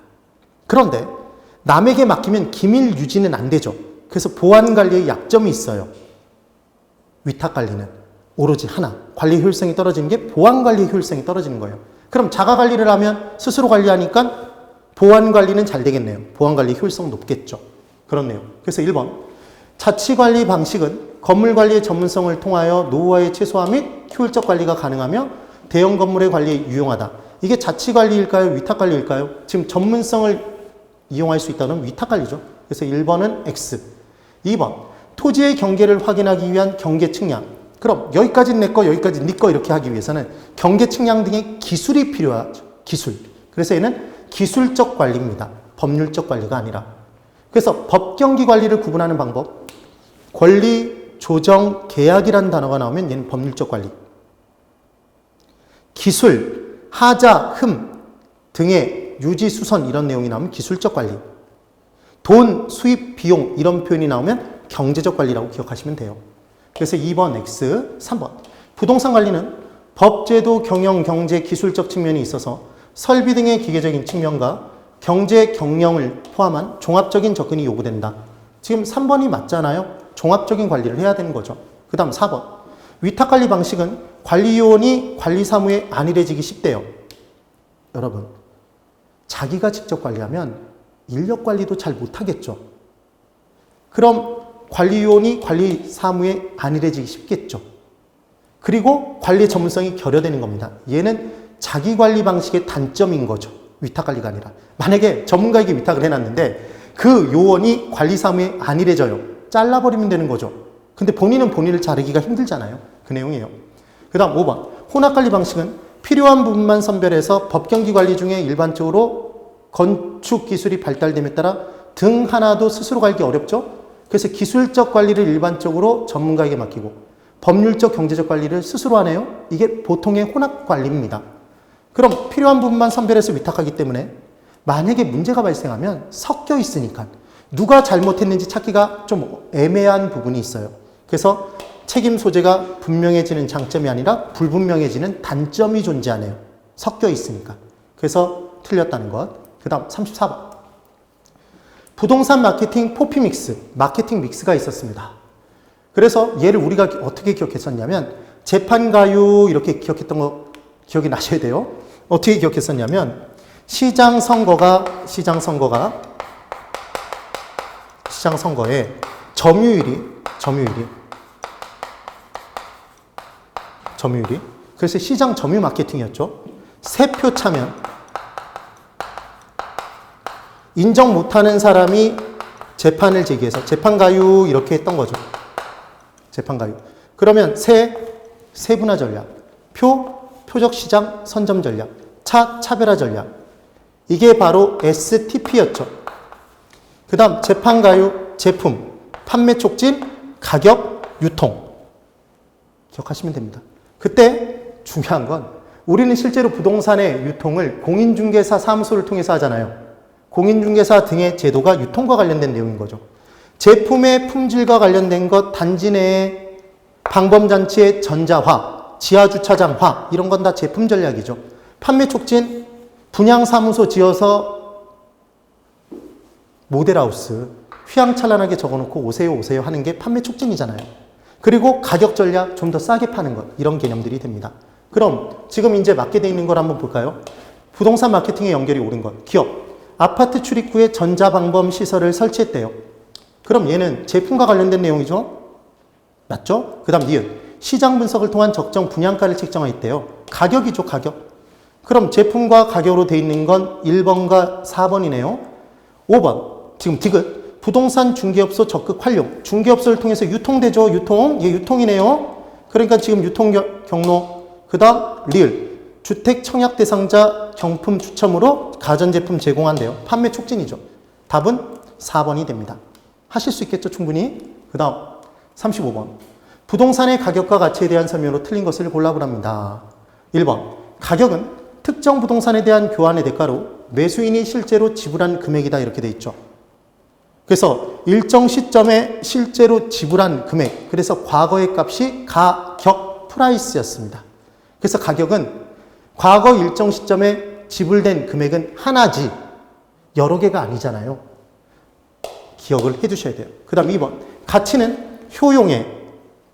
그런데 남에게 맡기면 기밀 유지는 안 되죠. 그래서 보안관리의 약점이 있어요. 위탁관리는 오로지 하나, 관리 효율성이 떨어지는 게 보안관리의 효율성이 떨어지는 거예요. 그럼 자가관리를 하면 스스로 관리하니까 보안관리는 잘 되겠네요. 보안관리 효율성 높겠죠. 그렇네요. 그래서 1번 자치관리 방식은 건물관리의 전문성을 통하여 노후화의 최소화 및 효율적 관리가 가능하며 대형 건물의 관리에 유용하다. 이게 자치관리일까요? 위탁관리일까요? 지금 전문성을 이용할 수 있다는 위탁관리죠. 그래서 1번은 X. 2번, 토지의 경계를 확인하기 위한 경계 측량. 그럼 여기까지는 내 거, 여기까지는 네 거 이렇게 하기 위해서는 경계 측량 등의 기술이 필요하죠. 기술. 그래서 얘는 기술적 관리입니다. 법률적 관리가 아니라. 그래서 법경기 관리를 구분하는 방법. 권리, 조정, 계약이라는 단어가 나오면 얘는 법률적 관리. 기술, 하자, 흠 등의 유지, 수선 이런 내용이 나오면 기술적 관리. 돈, 수입, 비용 이런 표현이 나오면 경제적 관리라고 기억하시면 돼요. 그래서 2번 X, 3번. 부동산 관리는 법, 제도, 경영, 경제, 기술적 측면이 있어서 설비 등의 기계적인 측면과 경제, 경영을 포함한 종합적인 접근이 요구된다. 지금 3번이 맞잖아요. 종합적인 관리를 해야 되는 거죠. 그 다음 4번. 위탁관리 방식은 관리요원이 관리사무에 안일해지기 쉽대요. 여러분, 자기가 직접 관리하면 인력관리도 잘 못하겠죠. 그럼 관리요원이 관리사무에 안일해지기 쉽겠죠. 그리고 관리 전문성이 결여되는 겁니다. 얘는 자기관리 방식의 단점인 거죠. 위탁관리가 아니라. 만약에 전문가에게 위탁을 해놨는데 그 요원이 관리사무에 안일해져요. 잘라버리면 되는 거죠. 근데 본인은 본인을 자르기가 힘들잖아요. 그 내용이에요. 그 다음 5번. 혼합관리 방식은 필요한 부분만 선별해서 법경기 관리 중에 일반적으로 건축 기술이 발달됨에 따라 등 하나도 스스로 갈기 어렵죠. 그래서 기술적 관리를 일반적으로 전문가에게 맡기고 법률적 경제적 관리를 스스로 하네요. 이게 보통의 혼합관리입니다. 그럼 필요한 부분만 선별해서 위탁하기 때문에 만약에 문제가 발생하면 섞여 있으니까 누가 잘못했는지 찾기가 좀 애매한 부분이 있어요. 그래서 책임 소재가 분명해지는 장점이 아니라 불분명해지는 단점이 존재하네요. 섞여 있으니까. 그래서 틀렸다는 것. 그 다음 34번. 부동산 마케팅 포피 믹스, 마케팅 믹스가 있었습니다. 그래서 얘를 우리가 어떻게 기억했었냐면 재판가요 이렇게 기억했던 거 기억이 나셔야 돼요. 어떻게 기억했었냐면 시장 선거에 점유율이 그래서 시장 점유 마케팅이었죠. 세 표 차면 인정 못하는 사람이 재판을 제기해서 재판가요 이렇게 했던 거죠. 재판가요. 그러면 세분화 전략, 표적 시장 선점 전략, 차별화 전략. 이게 바로 STP였죠. 그 다음 재판가요, 제품, 판매 촉진, 가격, 유통. 기억하시면 됩니다. 그때 중요한 건 우리는 실제로 부동산의 유통을 공인중개사 사무소를 통해서 하잖아요. 공인중개사 등의 제도가 유통과 관련된 내용인 거죠. 제품의 품질과 관련된 것, 단지 내의 방범장치의 전자화, 지하주차장화 이런 건 다 제품 전략이죠. 판매 촉진, 분양사무소 지어서 모델하우스 휘황찬란하게 적어놓고 오세요 하는 게 판매 촉진이잖아요. 그리고 가격 전략 좀 더 싸게 파는 것 이런 개념들이 됩니다. 그럼 지금 이제 맞게 돼 있는 걸 한번 볼까요? 부동산 마케팅에 연결이 오른 것. 기업, 아파트 출입구에 전자방범 시설을 설치했대요. 그럼 얘는 제품과 관련된 내용이죠? 맞죠? 그 다음 니은, 시장 분석을 통한 적정 분양가를 책정했대요. 가격이죠, 가격. 그럼 제품과 가격으로 돼 있는 건 1번과 4번이네요. 5번, 지금 디귿, 부동산 중개업소 적극 활용. 중개업소를 통해서 유통되죠, 유통. 얘 유통이네요. 그러니까 지금 유통 경로. 그 다음 리을, 주택 청약 대상자 경품 추첨으로 가전제품 제공한대요. 판매 촉진이죠. 답은 4번이 됩니다. 하실 수 있겠죠, 충분히. 그 다음 35번. 부동산의 가격과 가치에 대한 설명으로 틀린 것을 골라보랍니다. 1번. 가격은 특정 부동산에 대한 교환의 대가로 매수인이 실제로 지불한 금액이다 이렇게 돼 있죠. 그래서 일정 시점에 실제로 지불한 금액, 그래서 과거의 값이 가격 프라이스였습니다. 그래서 가격은 과거 일정 시점에 지불된 금액은 하나지 여러 개가 아니잖아요. 기억을 해 두셔야 돼요. 그 다음 2번. 가치는 효용에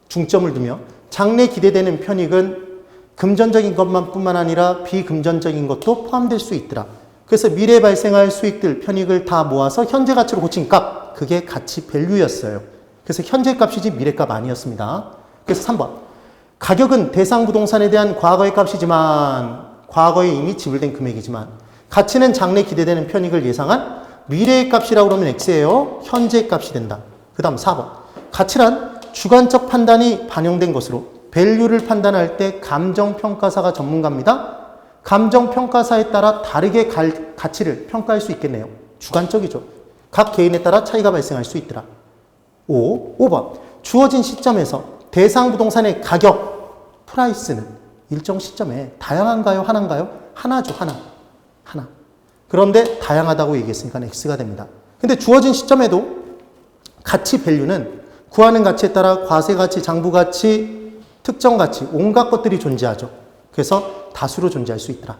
중점을 두며 장래 기대되는 편익은 금전적인 것만 뿐만 아니라 비금전적인 것도 포함될 수 있더라. 그래서 미래에 발생할 수익들, 편익을 다 모아서 현재 가치로 고친 값, 그게 가치 밸류였어요. 그래서 현재 값이지 미래 값 아니었습니다. 그래서 3번. 가격은 대상 부동산에 대한 과거의 값이지만, 과거에 이미 지불된 금액이지만, 가치는 장래 기대되는 편익을 예상한 미래의 값이라고 그러면 x예요. 현재의 값이 된다. 그 다음 4번. 가치란 주관적 판단이 반영된 것으로 밸류를 판단할 때 감정평가사가 전문가입니다. 감정평가사에 따라 다르게 가치를 평가할 수 있겠네요. 주관적이죠. 각 개인에 따라 차이가 발생할 수 있더라. 5번. 주어진 시점에서 대상 부동산의 가격, 프라이스는 일정 시점에 다양한가요? 하나인가요? 하나죠. 하나. 그런데 다양하다고 얘기했으니까 X가 됩니다. 근데 주어진 시점에도 가치 밸류는 구하는 가치에 따라 과세가치, 장부가치, 특정가치, 온갖 것들이 존재하죠. 그래서 다수로 존재할 수 있더라.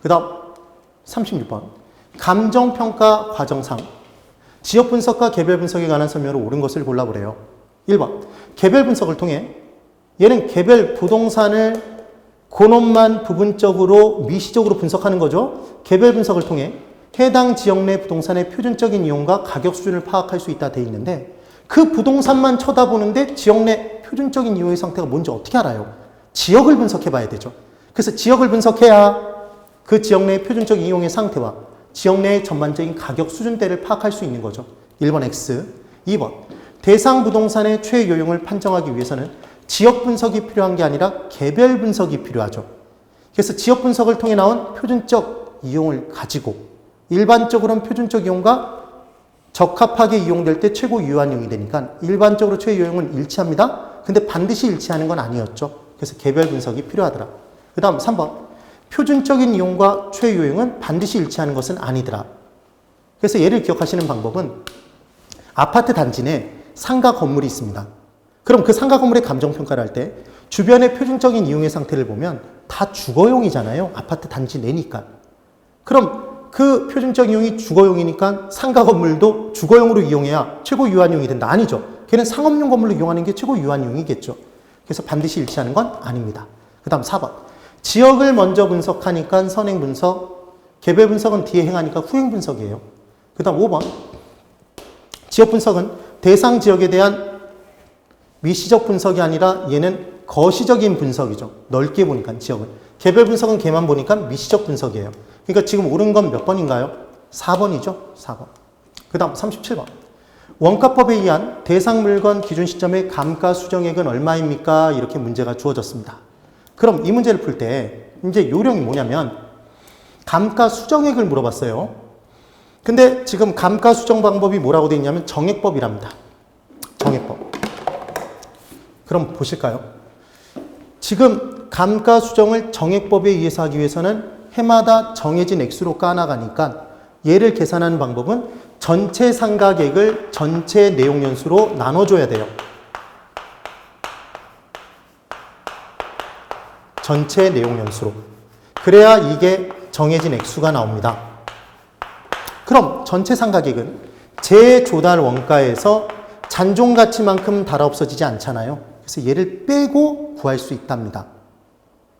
그 다음 36번. 감정평가 과정상 지역분석과 개별분석에 관한 설명으로 옳은 것을 골라보래요. 1번. 개별분석을 통해 얘는 개별 부동산을 근원만 부분적으로 미시적으로 분석하는 거죠. 개별분석을 통해 해당 지역 내 부동산의 표준적인 이용과 가격 수준을 파악할 수 있다 돼 있는데 그 부동산만 쳐다보는데 지역 내 표준적인 이용의 상태가 뭔지 어떻게 알아요? 지역을 분석해 봐야 되죠. 그래서 지역을 분석해야 그 지역 내의 표준적인 이용의 상태와 지역 내의 전반적인 가격 수준대를 파악할 수 있는 거죠. 1번 X. 2번. 대상 부동산의 최요용을 판정하기 위해서는 지역 분석이 필요한 게 아니라 개별 분석이 필요하죠. 그래서 지역 분석을 통해 나온 표준적 이용을 가지고 일반적으로는 표준적 이용과 적합하게 이용될 때 최고 유효한 이용이 되니까 일반적으로 최유용은 일치합니다. 근데 반드시 일치하는 건 아니었죠. 그래서 개별 분석이 필요하더라. 그 다음 3번. 표준적인 이용과 최유용은 반드시 일치하는 것은 아니더라. 그래서 얘를 기억하시는 방법은 아파트 단지 내 상가 건물이 있습니다. 그럼 그 상가 건물의 감정평가를 할 때 주변의 표준적인 이용의 상태를 보면 다 주거용이잖아요. 아파트 단지 내니까. 그럼 그 표준적 이용이 주거용이니까 상가 건물도 주거용으로 이용해야 최고 유효한 이용이 된다. 아니죠. 걔는 상업용 건물로 이용하는 게 최고 유효한 이용이겠죠. 그래서 반드시 일치하는 건 아닙니다. 그 다음 4번. 지역을 먼저 분석하니까 선행 분석, 개별 분석은 뒤에 행하니까 후행 분석이에요. 그 다음 5번. 지역 분석은 대상 지역에 대한 미시적 분석이 아니라 얘는 거시적인 분석이죠. 넓게 보니까 지역을. 개별 분석은 걔만 보니까 미시적 분석이에요. 그러니까 지금 옳은 건 몇 번인가요? 4번이죠. 4번. 그 다음 37번. 원가법에 의한 대상 물건 기준 시점의 감가 수정액은 얼마입니까? 이렇게 문제가 주어졌습니다. 그럼 이 문제를 풀 때 이제 요령이 뭐냐면 감가 수정액을 물어봤어요. 근데 지금 감가 수정 방법이 뭐라고 되어 있냐면 정액법이랍니다. 정액법. 그럼 보실까요? 지금 감가 수정을 정액법에 의해서 하기 위해서는 해마다 정해진 액수로 까나가니까 얘를 계산하는 방법은 전체 상가액을 전체 내용연수로 나눠줘야 돼요. 전체 내용연수로. 그래야 이게 정해진 액수가 나옵니다. 그럼 전체 상가액은 재조달 원가에서 잔존가치만큼 달아 없어지지 않잖아요. 그래서 얘를 빼고 구할 수 있답니다.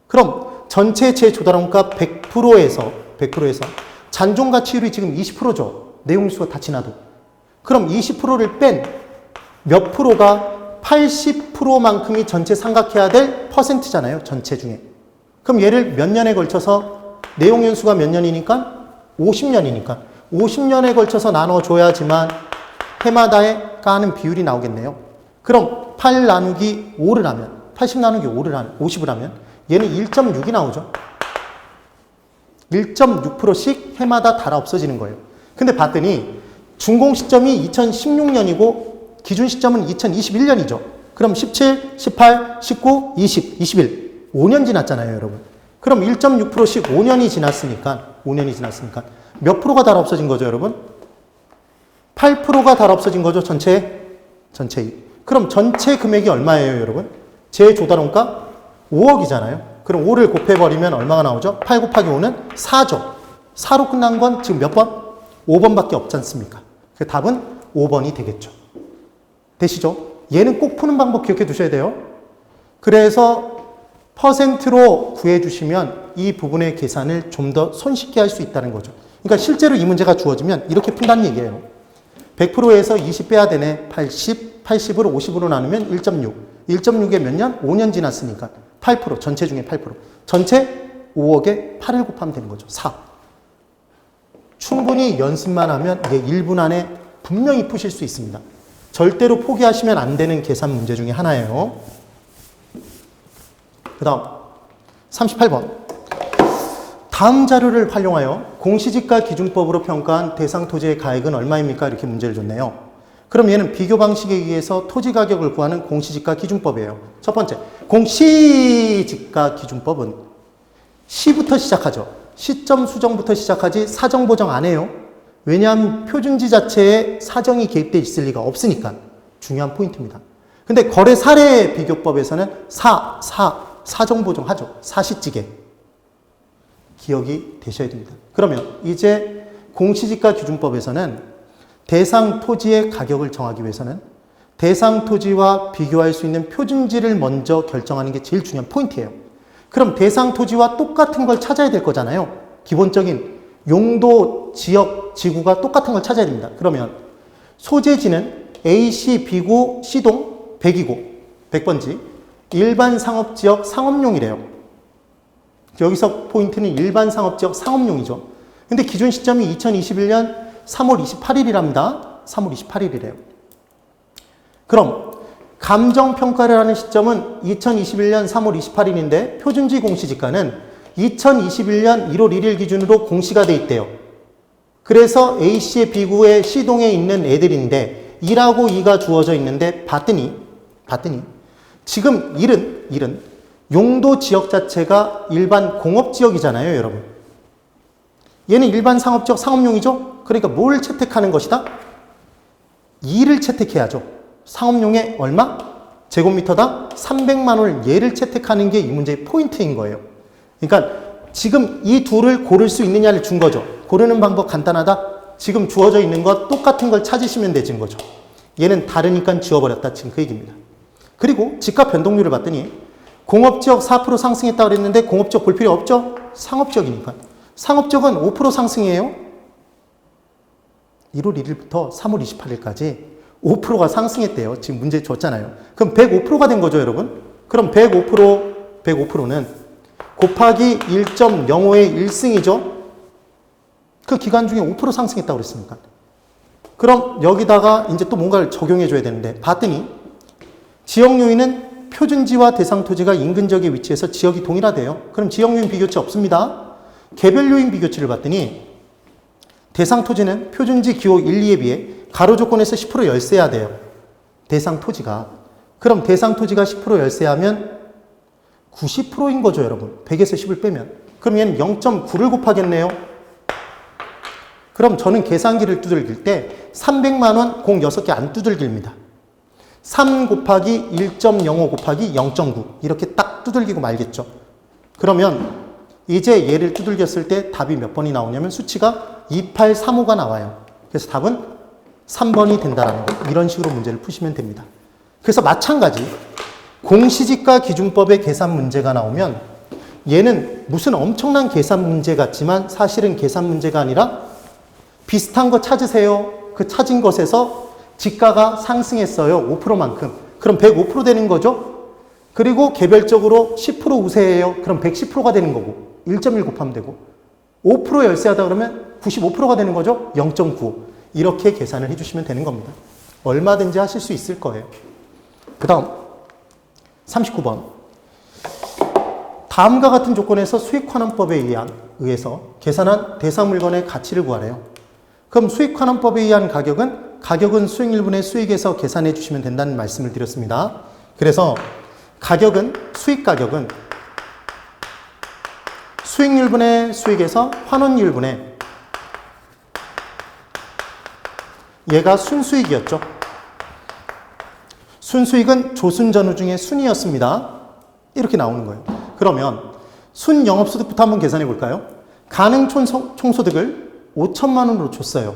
그럼 전체 재조달 원가 100%에서 잔존가치율이 지금 20%죠. 내용수가 다 지나도. 그럼 20%를 뺀 몇 프로가 80%만큼이 전체 상각해야 될 퍼센트잖아요. 전체 중에. 그럼 얘를 몇 년에 걸쳐서 내용연수가 몇 년이니까? 50년이니까. 50년에 걸쳐서 나눠줘야지만 해마다에 까는 비율이 나오겠네요. 그럼 8 나누기 5를 하면 80 나누기 50을 하면 얘는 1.6이 나오죠. 1.6%씩 해마다 달아 없어지는 거예요. 근데 봤더니 준공 시점이 2016년이고 기준 시점은 2021년이죠. 그럼 17, 18, 19, 20, 21. 5년 지났잖아요, 여러분. 그럼 1.6%씩 5년이 지났으니까 몇 프로가 달아 없어진 거죠, 여러분? 8%가 달아 없어진 거죠, 전체. 그럼 전체 금액이 얼마예요, 여러분? 재조달원가 5억이잖아요. 그럼 5를 곱해버리면 얼마가 나오죠? 8 곱하기 5는 4죠. 4로 끝난 건 지금 몇 번? 5번밖에 없지 않습니까? 그 답은 5번이 되겠죠. 되시죠? 얘는 꼭 푸는 방법 기억해 두셔야 돼요. 그래서 퍼센트로 구해주시면 이 부분의 계산을 좀 더 손쉽게 할 수 있다는 거죠. 그러니까 실제로 이 문제가 주어지면 이렇게 푼다는 얘기예요. 100%에서 20 빼야 되네. 80, 80으로 50으로 나누면 1.6. 1.6에 몇 년? 5년 지났으니까 8%, 전체 중에 8%. 전체 5억에 8을 곱하면 되는 거죠. 4. 충분히 연습만 하면 이게 1분 안에 분명히 푸실 수 있습니다. 절대로 포기하시면 안 되는 계산 문제 중에 하나예요. 그 다음 38번. 다음 자료를 활용하여 공시지가 기준법으로 평가한 대상 토지의 가액은 얼마입니까? 이렇게 문제를 줬네요. 그럼 얘는 비교 방식에 의해서 토지 가격을 구하는 공시지가 기준법이에요. 첫 번째, 공시지가 기준법은 시부터 시작하죠. 시점 수정부터 시작하지 사정 보정 안 해요. 왜냐하면 표준지 자체에 사정이 개입되어 있을 리가 없으니까. 중요한 포인트입니다. 근데 거래 사례 비교법에서는 사정 보정하죠. 사시찌개. 기억이 되셔야 됩니다. 그러면 이제 공시지가 기준법에서는 대상 토지의 가격을 정하기 위해서는 대상 토지와 비교할 수 있는 표준지를 먼저 결정하는 게 제일 중요한 포인트예요. 그럼 대상 토지와 똑같은 걸 찾아야 될 거잖아요. 기본적인 용도, 지역, 지구가 똑같은 걸 찾아야 됩니다. 그러면 소재지는 A시, B고, C동, 100이고 100번지 일반 상업지역 상업용이래요. 여기서 포인트는 일반 상업지역 상업용이죠. 근데 기준 시점이 2021년 3월 28일이랍니다. 3월 28일이래요. 그럼 감정평가를 하는 시점은 2021년 3월 28일인데 표준지 공시지가는 2021년 1월 1일 기준으로 공시가 돼 있대요. 그래서 A시의 B구의 C동에 있는 애들인데 1하고 2가 주어져 있는데 봤더니 지금 1은 용도 지역 자체가 일반 공업지역이잖아요, 여러분. 얘는 일반 상업지역 상업용이죠? 그러니까 뭘 채택하는 것이다? 2를 채택해야죠. 상업용에 얼마? 제곱미터당 300만 원을 얘를 채택하는 게 이 문제의 포인트인 거예요. 그러니까 지금 이 둘을 고를 수 있느냐를 준 거죠. 고르는 방법 간단하다. 지금 주어져 있는 것 똑같은 걸 찾으시면 되진 거죠. 얘는 다르니까 지워버렸다. 지금 그 얘기입니다. 그리고 집값 변동률을 봤더니 공업지역 4% 상승했다고 그랬는데 공업지역 볼 필요 없죠? 상업지역이니까. 상업지역은 5% 상승이에요. 1월 1일부터 3월 28일까지 5%가 상승했대요. 지금 문제 줬잖아요. 그럼 105%가 된 거죠, 여러분? 그럼 105%는 곱하기 1.05의 1승이죠? 그 기간 중에 5% 상승했다고 그랬으니까. 그럼 여기다가 이제 또 뭔가를 적용해 줘야 되는데 봤더니 지역 요인은 표준지와 대상 토지가 인근 지역에 위치해서 지역이 동일하대요. 그럼 지역 요인 비교치 없습니다. 개별 요인 비교치를 봤더니 대상 토지는 표준지 기호 1, 2에 비해 가로 조건에서 10% 열세야 돼요. 대상 토지가. 그럼 대상 토지가 10% 열세하면 90%인 거죠, 여러분. 100에서 10을 빼면. 그럼 얘는 0.9를 곱하겠네요. 그럼 저는 계산기를 두들길 때 300만 원 공 6개 안 두들깁니다. 3 곱하기 1.05 곱하기 0.9 이렇게 딱 두들기고 말겠죠. 그러면 이제 얘를 두들겼을 때 답이 몇 번이 나오냐면 수치가 2835가 나와요. 그래서 답은 3번이 된다라는 거. 이런 식으로 문제를 푸시면 됩니다. 그래서 마찬가지 공시지가 기준법의 계산 문제가 나오면 얘는 무슨 엄청난 계산 문제 같지만 사실은 계산 문제가 아니라 비슷한 거 찾으세요. 그 찾은 것에서 지가가 상승했어요. 5%만큼. 그럼 105% 되는 거죠. 그리고 개별적으로 10% 우세해요. 그럼 110%가 되는 거고 1.1 곱하면 되고 5% 열세하다 그러면 95%가 되는 거죠. 0.95 이렇게 계산을 해주시면 되는 겁니다. 얼마든지 하실 수 있을 거예요. 그 다음 39번 다음과 같은 조건에서 수익환원법에 의해서 계산한 대상 물건의 가치를 구하래요. 그럼 수익환원법에 의한 가격은 수익일분의 수익에서 계산해 주시면 된다는 말씀을 드렸습니다. 그래서 수익가격은 수익률분의 수익에서 환원율분의 얘가 순수익이었죠. 순수익은 조순전후 중에 순이었습니다. 이렇게 나오는 거예요. 그러면 순영업소득부터 한번 계산해 볼까요? 가능 총소득을 5천만 원으로 줬어요.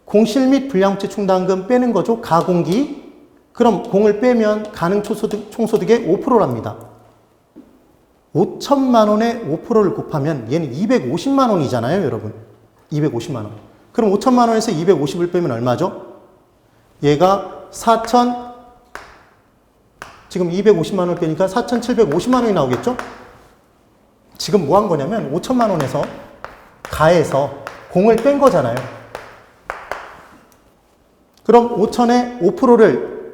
공실 및 불량부채 충당금 빼는 거죠. 가공기. 그럼 공을 빼면 가능 총소득의 5%랍니다. 5천만 원에 5%를 곱하면 얘는 250만 원이잖아요, 여러분. 250만 원. 그럼 5천만 원에서 250을 빼면 얼마죠? 얘가 지금 250만 원을 빼니까 4,750만 원이 나오겠죠? 지금 뭐 한 거냐면 5천만 원에서 가해서 공을 뺀 거잖아요. 그럼 5,000에 5%를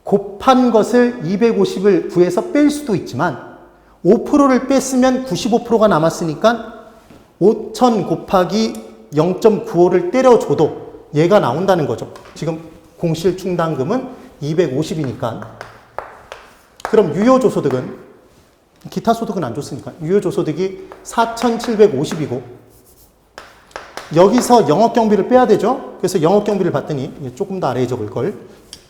곱한 것을 250을 구해서 뺄 수도 있지만 5%를 뺐으면 95%가 남았으니까 5,000 곱하기 0.95를 때려줘도 얘가 나온다는 거죠. 지금 공실 충당금은 250이니까. 그럼 유효조소득은, 기타 소득은 안 줬으니까 유효조소득이 4,750이고 여기서 영업경비를 빼야 되죠. 그래서 영업경비를 봤더니 조금 더 아래에 적을 걸.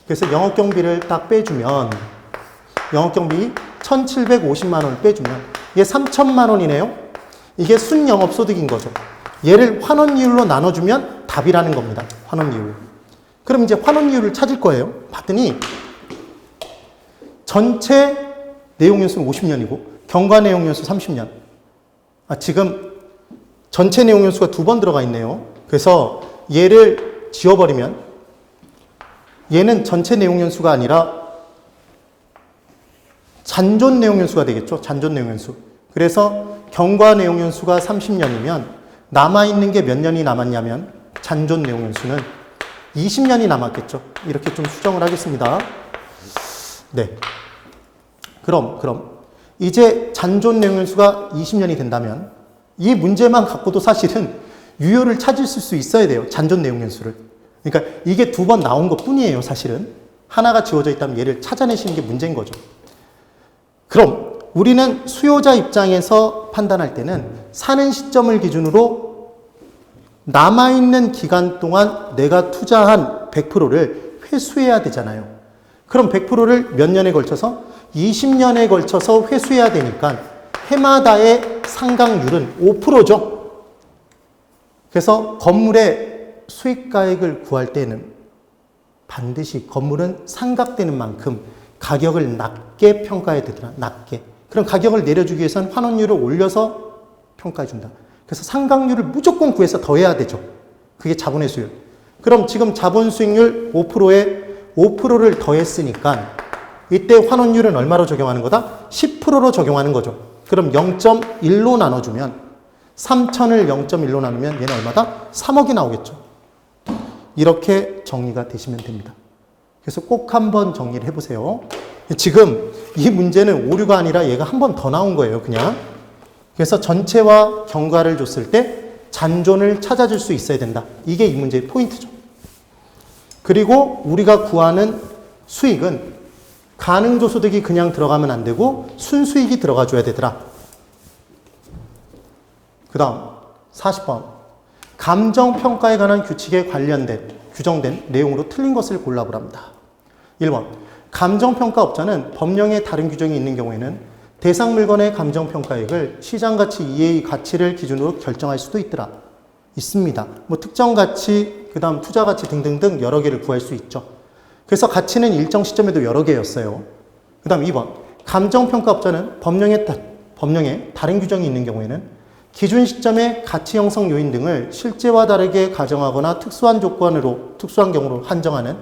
그래서 영업경비를 딱 빼주면 영업경비 1,750만 원을 빼주면 이게 3,000만 원이네요. 이게 순영업소득인 거죠. 얘를 환원이율로 나눠주면 답이라는 겁니다. 환원이율. 그럼 이제 환원이율을 찾을 거예요. 봤더니 전체 내용연수는 50년이고 경과 내용연수 30년. 지금 전체 내용연수가 2번 들어가 있네요. 그래서 얘를 지워버리면 얘는 전체 내용연수가 아니라 잔존 내용연수가 되겠죠. 잔존 내용연수. 그래서 경과 내용연수가 30년이면 남아있는 게 몇 년이 남았냐면 잔존 내용연수는 20년이 남았겠죠. 이렇게 좀 수정을 하겠습니다. 네. 그럼 이제 잔존 내용연수가 20년이 된다면 이 문제만 갖고도 사실은 유효를 찾을 수 있어야 돼요. 잔존 내용연수를. 그러니까 이게 2번 나온 것 뿐이에요. 사실은. 하나가 지워져 있다면 얘를 찾아내시는 게 문제인 거죠. 그럼 우리는 수요자 입장에서 판단할 때는 사는 시점을 기준으로 남아있는 기간 동안 내가 투자한 100%를 회수해야 되잖아요. 그럼 100%를 몇 년에 걸쳐서? 20년에 걸쳐서 회수해야 되니까 해마다의 상각률은 5%죠. 그래서 건물의 수익가액을 구할 때는 반드시 건물은 상각되는 만큼 가격을 낮게 평가해야 되더라. 낮게. 그럼 가격을 내려주기 위해서는 환원율을 올려서 평가해준다. 그래서 상각률을 무조건 구해서 더해야 되죠. 그게 자본의 수율. 그럼 지금 자본 수익률 5%에 5%를 더했으니까 이때 환원율은 얼마로 적용하는 거다? 10%로 적용하는 거죠. 그럼 0.1로 나눠주면 3,000을 0.1로 나누면 얘는 얼마다? 3억이 나오겠죠. 이렇게 정리가 되시면 됩니다. 그래서 꼭 한번 정리를 해보세요. 지금 이 문제는 오류가 아니라 얘가 한 번 더 나온 거예요. 그냥. 그래서 전체와 경과를 줬을 때 잔존을 찾아줄 수 있어야 된다. 이게 이 문제의 포인트죠. 그리고 우리가 구하는 수익은 가능조소득이 그냥 들어가면 안 되고 순수익이 들어가 줘야 되더라. 그 다음 40번. 감정평가에 관한 규칙에 관련된 규정된 내용으로 틀린 것을 골라보랍니다. 1번. 감정평가업자는 법령에 다른 규정이 있는 경우에는 대상 물건의 감정평가액을 시장가치 이하의 가치를 기준으로 결정할 수도 있더라. 있습니다. 뭐 특정 가치, 그 다음 투자 가치 등등등 여러 개를 구할 수 있죠. 그래서 가치는 일정 시점에도 여러 개였어요. 그 다음 2번. 감정평가업자는 법령에 다른 규정이 있는 경우에는 기준 시점의 가치 형성 요인 등을 실제와 다르게 가정하거나 특수한 경우로 한정하는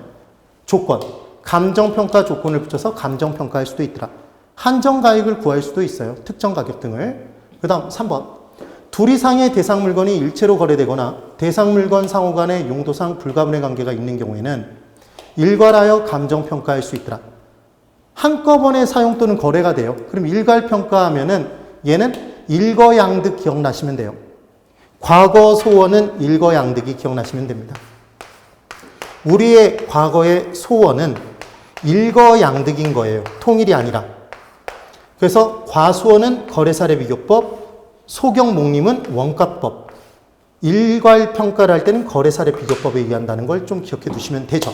조건, 감정평가 조건을 붙여서 감정평가할 수도 있더라. 한정가액을 구할 수도 있어요. 특정 가격 등을. 그 다음 3번. 둘 이상의 대상 물건이 일체로 거래되거나 대상 물건 상호 간의 용도상 불가분의 관계가 있는 경우에는 일괄하여 감정평가할 수 있더라. 한꺼번에 사용 또는 거래가 돼요. 그럼 일괄평가하면은 얘는 일거양득 기억나시면 돼요. 과거 소원은 일거양득이 기억나시면 됩니다. 우리의 과거의 소원은 일거양득인 거예요. 통일이 아니라. 그래서 과수원은 거래사례비교법, 소경목림은 원가법. 일괄평가를 할 때는 거래사례비교법에 의한다는 걸 좀 기억해 두시면 되죠.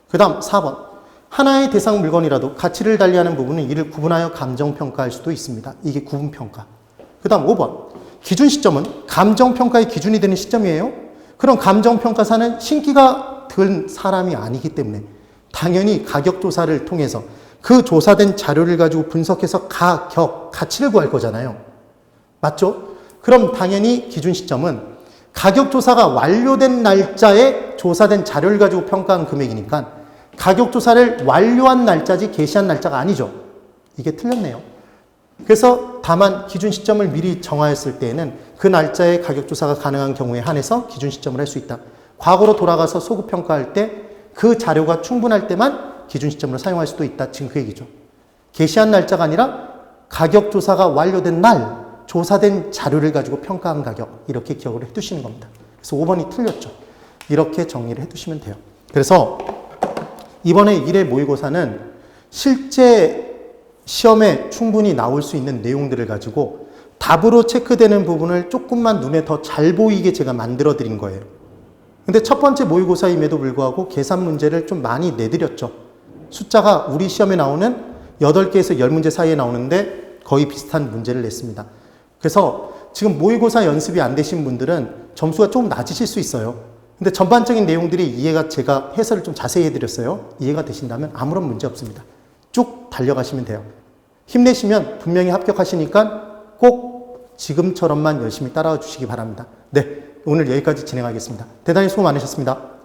그 다음 4번. 하나의 대상 물건이라도 가치를 달리하는 부분은 이를 구분하여 감정평가할 수도 있습니다. 이게 구분평가. 그 다음 5번. 기준 시점은 감정평가의 기준이 되는 시점이에요. 그럼 감정평가사는 신기가 든 사람이 아니기 때문에 당연히 가격조사를 통해서 그 조사된 자료를 가지고 분석해서 가치를 구할 거잖아요. 맞죠? 그럼 당연히 기준 시점은 가격조사가 완료된 날짜에 조사된 자료를 가지고 평가한 금액이니까 가격조사를 완료한 날짜지 게시한 날짜가 아니죠. 이게 틀렸네요. 그래서 다만 기준 시점을 미리 정하였을 때에는 그 날짜에 가격 조사가 가능한 경우에 한해서 기준 시점을 할 수 있다. 과거로 돌아가서 소급 평가할 때 그 자료가 충분할 때만 기준 시점으로 사용할 수도 있다. 지금 그 얘기죠. 게시한 날짜가 아니라 가격 조사가 완료된 날 조사된 자료를 가지고 평가한 가격, 이렇게 기억을 해두시는 겁니다. 그래서 5번이 틀렸죠. 이렇게 정리를 해두시면 돼요. 그래서 이번에 1회 모의고사는 실제 시험에 충분히 나올 수 있는 내용들을 가지고 답으로 체크되는 부분을 조금만 눈에 더 잘 보이게 제가 만들어 드린 거예요. 근데 첫 번째 모의고사임에도 불구하고 계산 문제를 좀 많이 내드렸죠. 숫자가 우리 시험에 나오는 8개에서 10문제 사이에 나오는데 거의 비슷한 문제를 냈습니다. 그래서 지금 모의고사 연습이 안 되신 분들은 점수가 좀 낮으실 수 있어요. 근데 전반적인 내용들이 이해가, 제가 해설을 좀 자세히 해드렸어요. 이해가 되신다면 아무런 문제 없습니다. 쭉 달려가시면 돼요. 힘내시면 분명히 합격하시니까 꼭 지금처럼만 열심히 따라와 주시기 바랍니다. 네, 오늘 여기까지 진행하겠습니다. 대단히 수고 많으셨습니다.